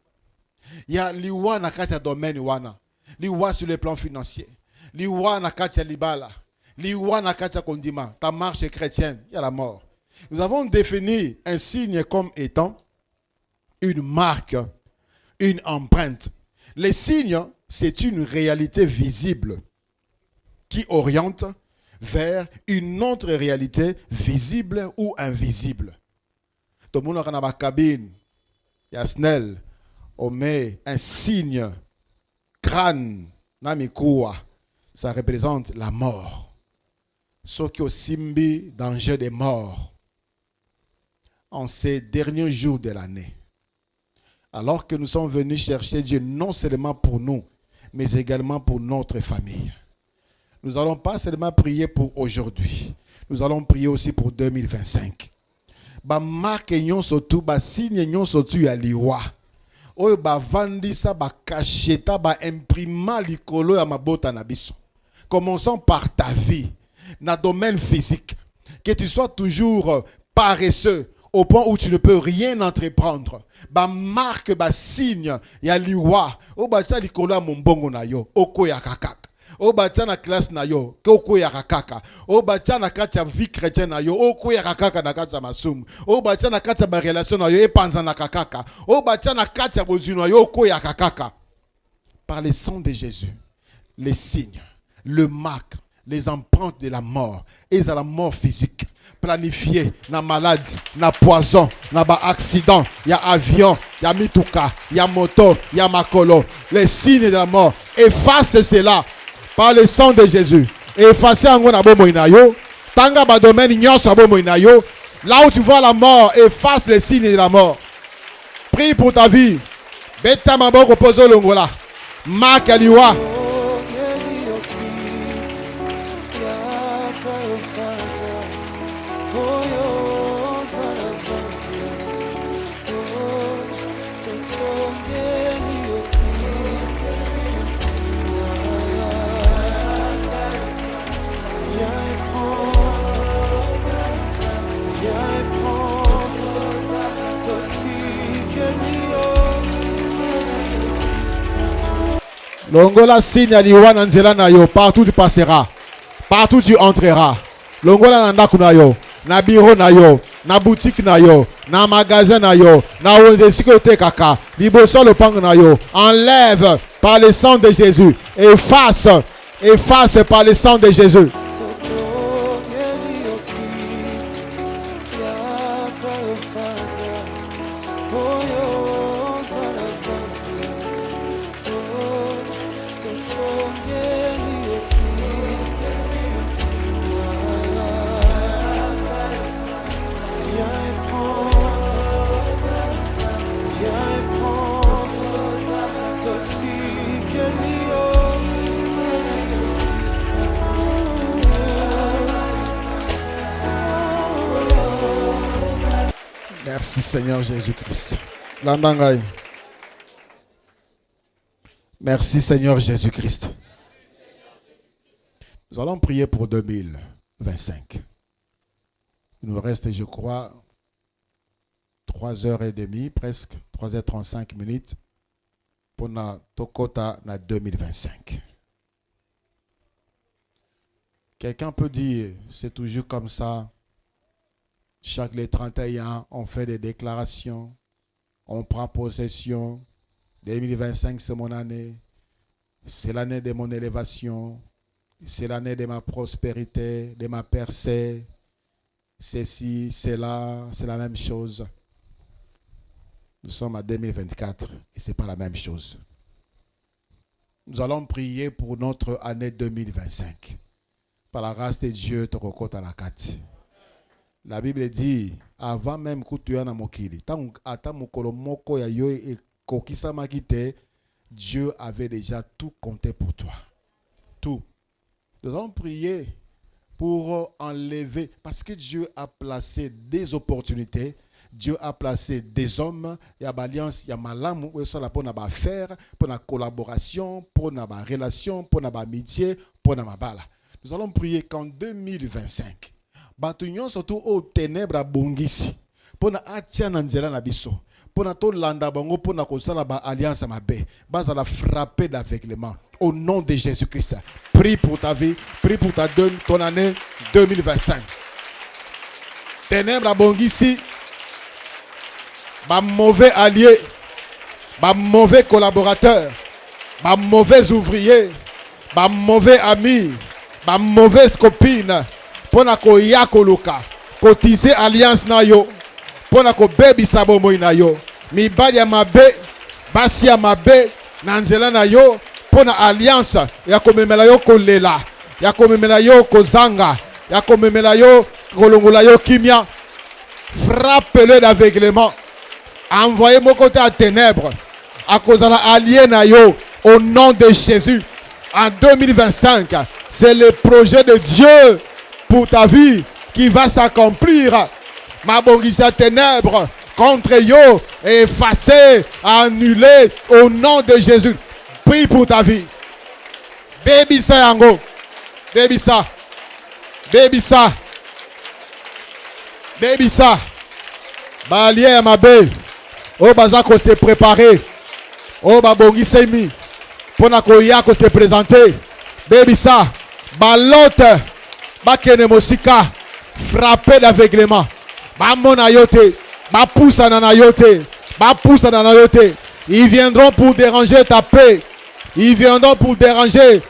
Il y a l'iwa na katia domaine wana, l'iwa sur le plan financier, l'iwa na katia libala, l'iwa na katia kondima, ta marche est chrétienne, il y a la mort. Nous avons défini un signe comme étant une marque, une empreinte. Les signes, c'est une réalité visible qui oriente vers une autre réalité visible ou invisible. Tout le monde a une cabine, il y a Snell, on met un signe, crâne, namikoua, ça représente la mort. Ce qui est simbi, danger de mort en ces derniers jours de l'année. Alors que nous sommes venus chercher Dieu non seulement pour nous, mais également pour notre famille. Nous n'allons pas seulement prier pour aujourd'hui. Nous allons prier aussi pour 2025. Ba marque nyon sotu, ba signe nyon sotu ya liwa. Oyo ba vandisa, ba kacheta, ba imprima likolo ya mabota na biso. Commençons par ta vie, dans le domaine physique. Que tu sois toujours paresseux, au point où tu ne peux rien entreprendre. Ba marque, ba signe, ya liwa. O ba sa likolo ya mombongo na yo. Oko ya kakak. O batia na classe na yo, ko ya kaka. O batia na kati ya vie chrétienne na yo, o ko ya kaka na kati ya masumu. O batia na kati ya ba relation na yo, e panza na kaka. O batia na kati ya bozino yo, ko ya kaka. Par le sang de Jésus, les signes, le marque, les empreintes de la mort, et à la mort physique, planifié, na maladie, na poison, na ba accident, il y a avion, il y a mituka, il y a moto, il y a makolo, les signes de la mort, efface cela par le sang de Jésus. Efface ango na bomo inayo, tanga ba domaine nyonso bomo inayo, là où tu vois la mort, efface les signes de la mort. Prie pour ta vie. Beta maboko pozo longola. Mark aliwa. Longola signe aliwa na nzela na yo, partout tu passeras, partout tu entreras. Longola na ndaku na yo, na bureau na yo, na boutique na yo, na magasin na yo, na wonzesiko te kaka, liboso le pang na yo. Enlève par le sang de Jésus, efface, efface par le sang de Jésus. Merci Seigneur Jésus-Christ. Landangai. Merci Seigneur Jésus-Christ. Nous allons prier pour 2025. Il nous reste, je crois, 3h30, presque 3h35 minutes pour na Tokota na 2025. Quelqu'un peut dire, c'est toujours comme ça. Chaque les 31, on fait des déclarations, on prend possession. 2025, c'est mon année. C'est l'année de mon élévation. C'est l'année de ma prospérité, de ma percée. Ceci, c'est là, c'est la même chose. Nous sommes en 2024 et ce n'est pas la même chose. Nous allons prier pour notre année 2025. Par la grâce de Dieu, Tokoko Talakati. La Bible dit, avant même que tu aies un mokili, Dieu avait déjà tout compté pour toi. Tout. Nous allons prier pour enlever, parce que Dieu a placé des opportunités, Dieu a placé des hommes, il y a alliance, il y a malam, pour la affaire, pour la collaboration, pour la relation, pour l'amitié, pour la bala. Nous allons prier qu'en 2025, Batunion surtout au ténèbres bongisi pour na atia na nzela na biso pour na to landa bango pour na kosala ba alliance mabe basa la frapper d'aveuglement au nom de Jésus-Christ. Prie pour ta vie, prie pour ton année 2025. Ténèbres bongisi ba mauvais allié, ba mauvais collaborateur, ba mauvais ouvrier, ba mauvais ami, ba mauvaise copine. Pona ko yako luka kotiser alliance na yo pona ko bebi sabomo na yo mibali ya mabe basi ya mabe na nzela na yo pona alliance ya komemela yo kolela ya komemela yo kozanga ya komemela yo kolongola yo kimia. Frappe-le d'aveuglement, envoyez mon côté à ténèbres à cause de la allié na yo au nom de Jésus. En 2025 c'est le projet de Dieu pour ta vie qui va s'accomplir. Ma bongisa ténèbres contre yo est effacé, annulé au nom de Jésus. Prie pour ta vie. Baby sa yango. Baby sa. Baby sa. Baby sa. Balier ma bé. O bazako se préparer. O babongisa mi. Pona ko ya ko se présenter. Baby ça. Balote. Bakene mosika. Frappé d'aveuglement. Bamona yote. Bapoussa nana yote. Bapoussa nana yote. Ils viendront pour déranger ta paix. Ils viendront pour déranger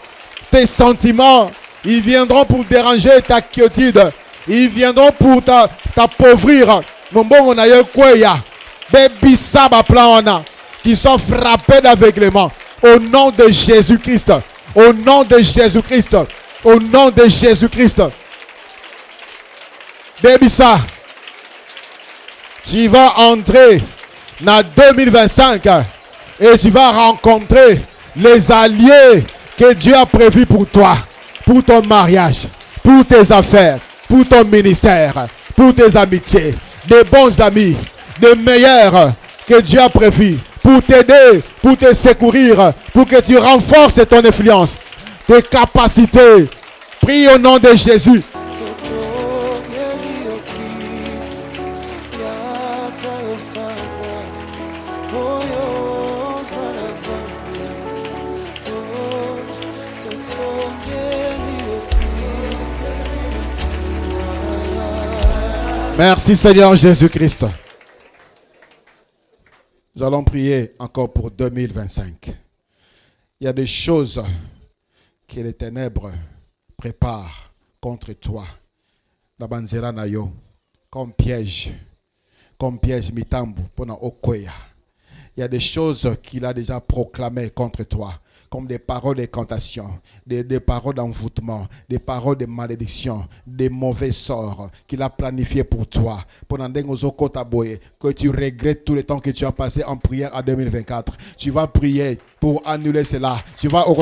tes sentiments. Ils viendront pour déranger ta quiétude. Ils viendront pour t'appauvrir. Mon bon, on a eu quoi ya? Baby Saba plan qui sont frappés d'aveuglement. Au nom de Jésus-Christ. Au nom de Jésus-Christ. Au nom de Jésus-Christ. Baby ça. Tu vas entrer dans 2025 et tu vas rencontrer les alliés que Dieu a prévus pour toi, pour ton mariage, pour tes affaires, pour ton ministère, pour tes amitiés, des bons amis, des meilleurs que Dieu a prévus pour t'aider, pour te secourir, pour que tu renforces ton influence, tes capacités. Prie au nom de Jésus. Merci Seigneur Jésus-Christ. Nous allons prier encore pour 2025. Il y a des choses que les ténèbres préparent contre toi. La banzera nayo, comme piège mitambu pona okoya. Il y a des choses qu'il a déjà proclamées contre toi, comme des paroles d'incantation, des paroles d'envoûtement, des paroles de malédiction, des mauvais sorts qu'il a planifiés pour toi. Pendant que tu regrettes tout le temps que tu as passé en prière en 2024. Tu vas prier pour annuler cela. Tu vas au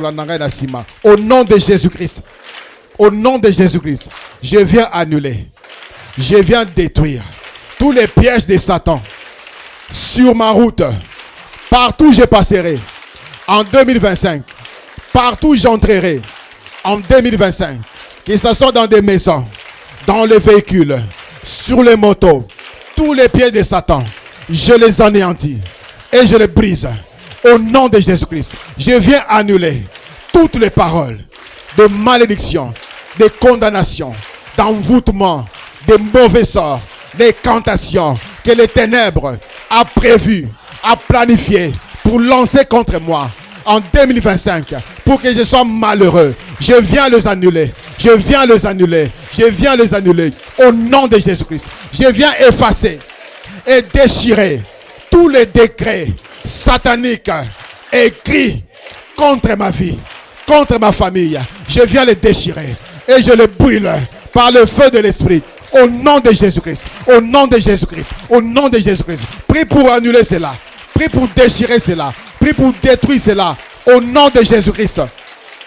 nom de Jésus-Christ. Au nom de Jésus-Christ, je viens annuler. Je viens détruire tous les pièges de Satan sur ma route. Partout je passerai. En 2025, partout j'entrerai en 2025, que ce soit dans des maisons, dans les véhicules, sur les motos, tous les pieds de Satan, je les anéantis et je les brise au nom de Jésus-Christ. Je viens annuler toutes les paroles de malédiction, de condamnation, d'envoûtement, de mauvais sorts, de cantations que les ténèbres a prévues, a planifiées pour lancer contre moi en 2025, pour que je sois malheureux. Je viens les annuler. Je viens les annuler. Je viens les annuler. Au nom de Jésus-Christ. Je viens effacer et déchirer tous les décrets sataniques écrits contre ma vie, contre ma famille. Je viens les déchirer et je les brûle par le feu de l'Esprit. Au nom de Jésus-Christ. Au nom de Jésus-Christ. Au nom de Jésus-Christ. Prie pour annuler cela. Prie pour déchirer cela. Prie pour détruire cela. Au nom de Jésus-Christ.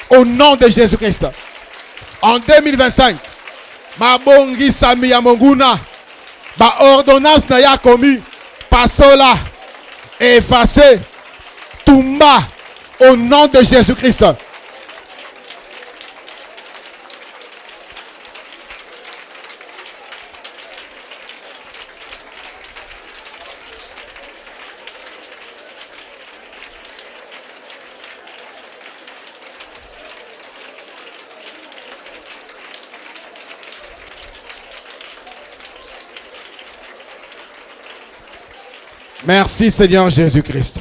Au nom de Jésus-Christ. En 2025, ma bongi sami ya monguna, ba ordonnance na ya commis, pasola, effacé, tumba, au nom de Jésus-Christ. Merci Seigneur Jésus-Christ.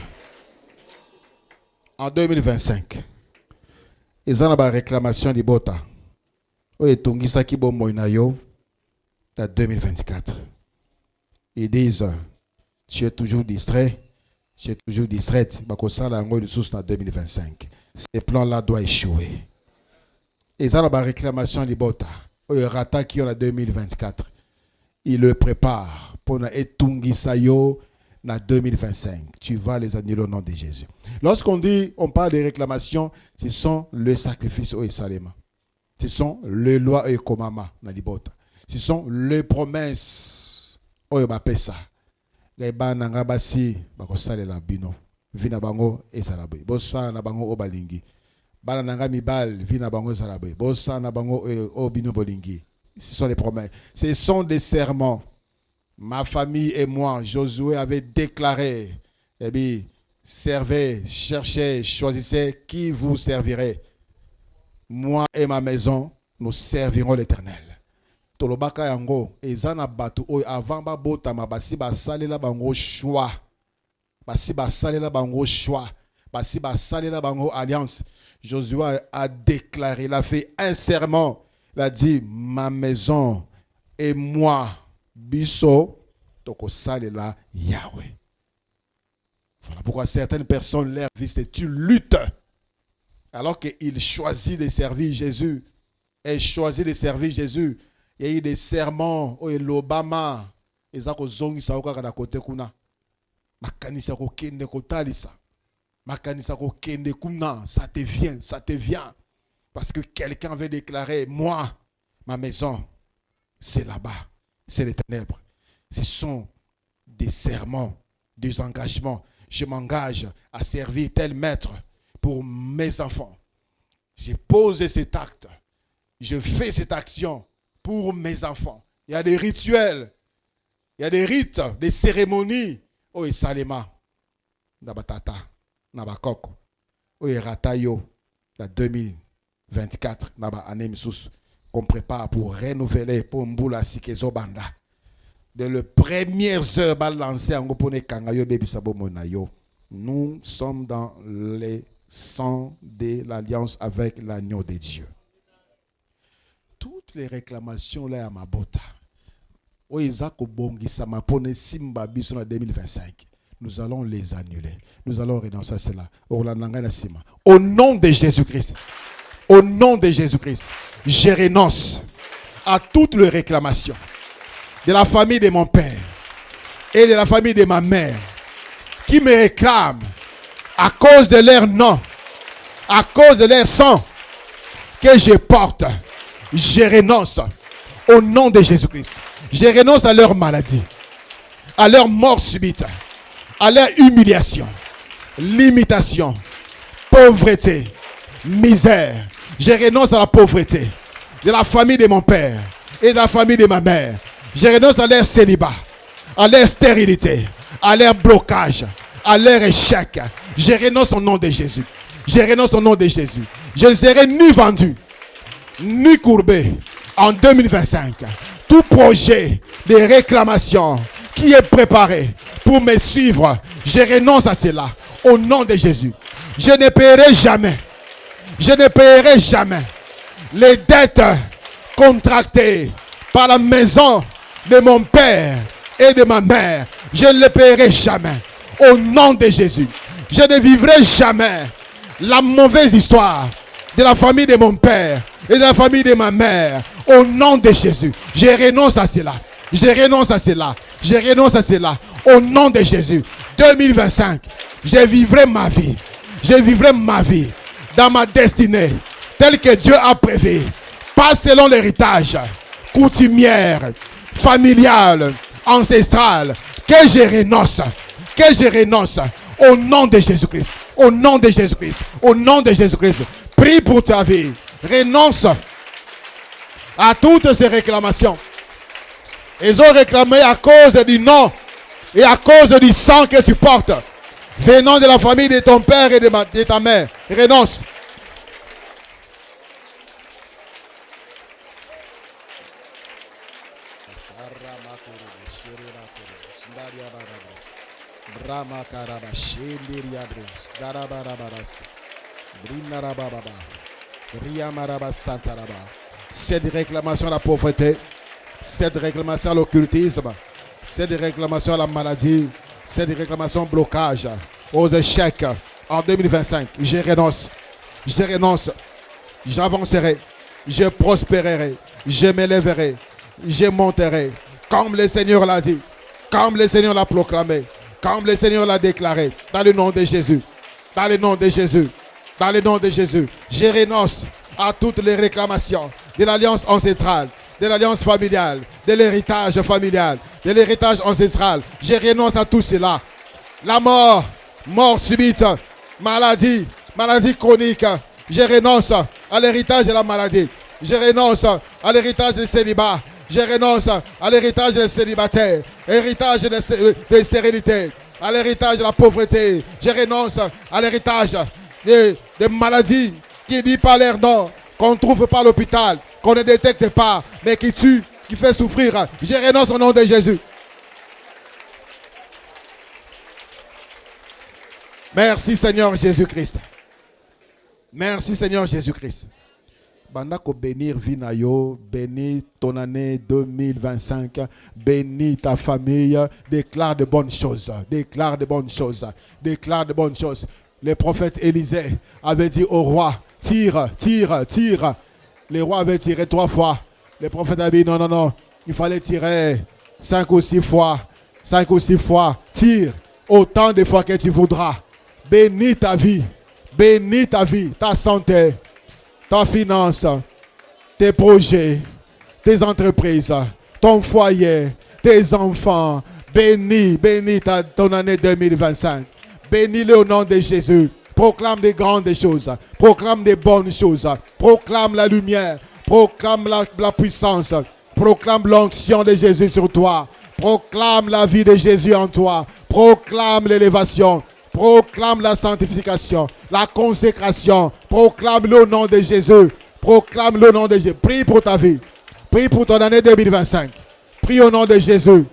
En 2025, ils ont la réclamation de Bota. Ils en 2024. Ils disent, tu es toujours distrait, tu es toujours distraite. En 2025. Ces plans-là doivent échouer. Ils ont la réclamation de Bota. Ils rata qui en 2024. Ils le préparent pour etungi sayo. En 2025, tu vas les annuler au nom de Jésus. Lorsqu'on dit, on parle de réclamations, ce sont les sacrifices au Salema. Ce sont les lois et commandements dans l'ibota. Ce sont les promesses au Bapesa. Les bananga basi bakosale la bino. Vina bango et salabe. Bossa na bango obalingi. Bananga mibal vina bango salabe. Bossa na bango obino bolingi. Ce sont les promesses. Ce sont des serments. Ma famille et moi, Josué avait déclaré, eh bien, servez, cherchez, choisissez qui vous servirait. moi et ma maison, nous servirons l'Éternel. Tolobaka yango ezana batu oyo avant ba botama basi basalela bango choix. Basi basalela bango choix. Basi basalela bango alliance. Josué a déclaré, il a fait un serment. Il a dit, ma maison et moi, biso, toko salela Yahweh. Voilà pourquoi certaines personnes, leur vie, c'est une lutte. Alors qu'ils choisissent de servir Jésus. Et choisissent de servir Jésus. Il y a eu des sermons, l'Obama, et ça, zongi sa oka na kote kuna. Makanisa ko kende ko talisa. Makanisa ko kende kuna, ça te vient. Parce que quelqu'un veut déclarer, moi, ma maison, c'est là-bas, c'est les ténèbres. Ce sont des serments, des engagements. Je m'engage à servir tel maître pour mes enfants. J'ai posé cet acte. Je fais cette action pour mes enfants. Il y a des rituels, il y a des rites, des cérémonies. Oh, et Salema, Nabatata, Nabakoko, oh, et Ratayo, la 2024, Naba Anemsus, qu'on prépare pour renouveler pour Mboula Sikezo Banda. De les premières heures balancées en Gopone Kangayo Bebisabo Monayo, nous sommes dans les sang de l'alliance avec l'agneau de Dieu. Toutes les réclamations là à ma bota. Nous allons les annuler. Nous allons renoncer à cela. Au nom de Jésus-Christ. Au nom de Jésus-Christ. Je renonce à toutes les réclamations de la famille de mon père et de la famille de ma mère qui me réclament à cause de leur nom, à cause de leur sang que je porte. Je renonce au nom de Jésus-Christ. Je renonce à leur maladie, à leur mort subite, à leur humiliation, limitation, pauvreté, misère. Je renonce à la pauvreté de la famille de mon père et de la famille de ma mère. Je renonce à leur célibat, à leur stérilité, à leur blocage, à leur échec. Je renonce au nom de Jésus. Je renonce au nom de Jésus. Je ne serai ni vendu, ni courbé en 2025. Tout projet de réclamation qui est préparé pour me suivre, je renonce à cela au nom de Jésus. Je ne paierai jamais. Je ne paierai jamais les dettes contractées par la maison de mon père et de ma mère. Je ne les paierai jamais au nom de Jésus. Je ne vivrai jamais la mauvaise histoire de la famille de mon père et de la famille de ma mère. Au nom de Jésus, je renonce à cela. Je renonce à cela. Je renonce à cela. Au nom de Jésus, 2025, je vivrai ma vie. Je vivrai ma vie dans ma destinée telle que Dieu a prévu. Pas selon l'héritage coutumière, familial, ancestral. Que je renonce. Que je renonce. Au nom de Jésus-Christ. Au nom de Jésus-Christ. Au nom de Jésus-Christ. Prie pour ta vie. Renonce à toutes ces réclamations. Ils ont réclamé à cause du nom et à cause du sang que tu portes. Venant de la famille de ton père et de ta mère. Renonce. Cette réclamation à la pauvreté, cette réclamation à l'occultisme, cette réclamation à la maladie, cette réclamation au blocage, aux échecs en 2025, je renonce, j'avancerai, je prospérerai, je m'élèverai, je monterai, comme le Seigneur l'a dit, comme le Seigneur l'a proclamé, comme le Seigneur l'a déclaré, dans le nom de Jésus, dans le nom de Jésus, dans le nom de Jésus, je renonce à toutes les réclamations de l'alliance ancestrale, de l'alliance familiale, de l'héritage familial, de l'héritage ancestral. Je renonce à tout cela. La mort, mort subite, maladie, maladie chronique. Je renonce à l'héritage de la maladie. Je renonce à l'héritage du célibat. Je renonce à l'héritage des célibataires, héritage de stérilité, à l'héritage de la pauvreté. Je renonce à l'héritage des maladies qui dit pas leur nom, qu'on ne trouve pas à l'hôpital, qu'on ne détecte pas, mais qui tue, qui fait souffrir. Je renonce au nom de Jésus. Merci Seigneur Jésus-Christ. Merci Seigneur Jésus-Christ. Bandako bénir Vinayo, bénis ton année 2025, bénis ta famille, déclare de bonnes choses, déclare de bonnes choses, déclare de bonnes choses. Le prophète Élisée avait dit au roi, tire, tire, tire. Le roi avait tiré 3 fois. Le prophète a dit non, non, non, il fallait tirer 5 ou 6 fois, 5 ou 6 fois, tire autant de fois que tu voudras. Bénis ta vie, ta santé, ta finance, tes projets, tes entreprises, ton foyer, tes enfants. Bénis ton année 2025. Bénis-le au nom de Jésus. Proclame des grandes choses. Proclame des bonnes choses. Proclame la lumière. Proclame la puissance. Proclame l'onction de Jésus sur toi. Proclame la vie de Jésus en toi. Proclame l'élévation. Proclame la sanctification, la consécration. Proclame le nom de Jésus. Proclame le nom de Jésus. Prie pour ta vie. Prie pour ton année 2025. Prie au nom de Jésus.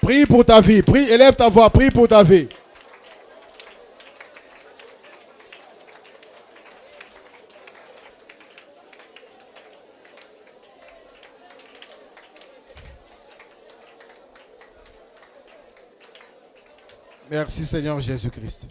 Prie pour ta vie. Prie, élève ta voix. Prie pour ta vie. Merci Seigneur Jésus-Christ.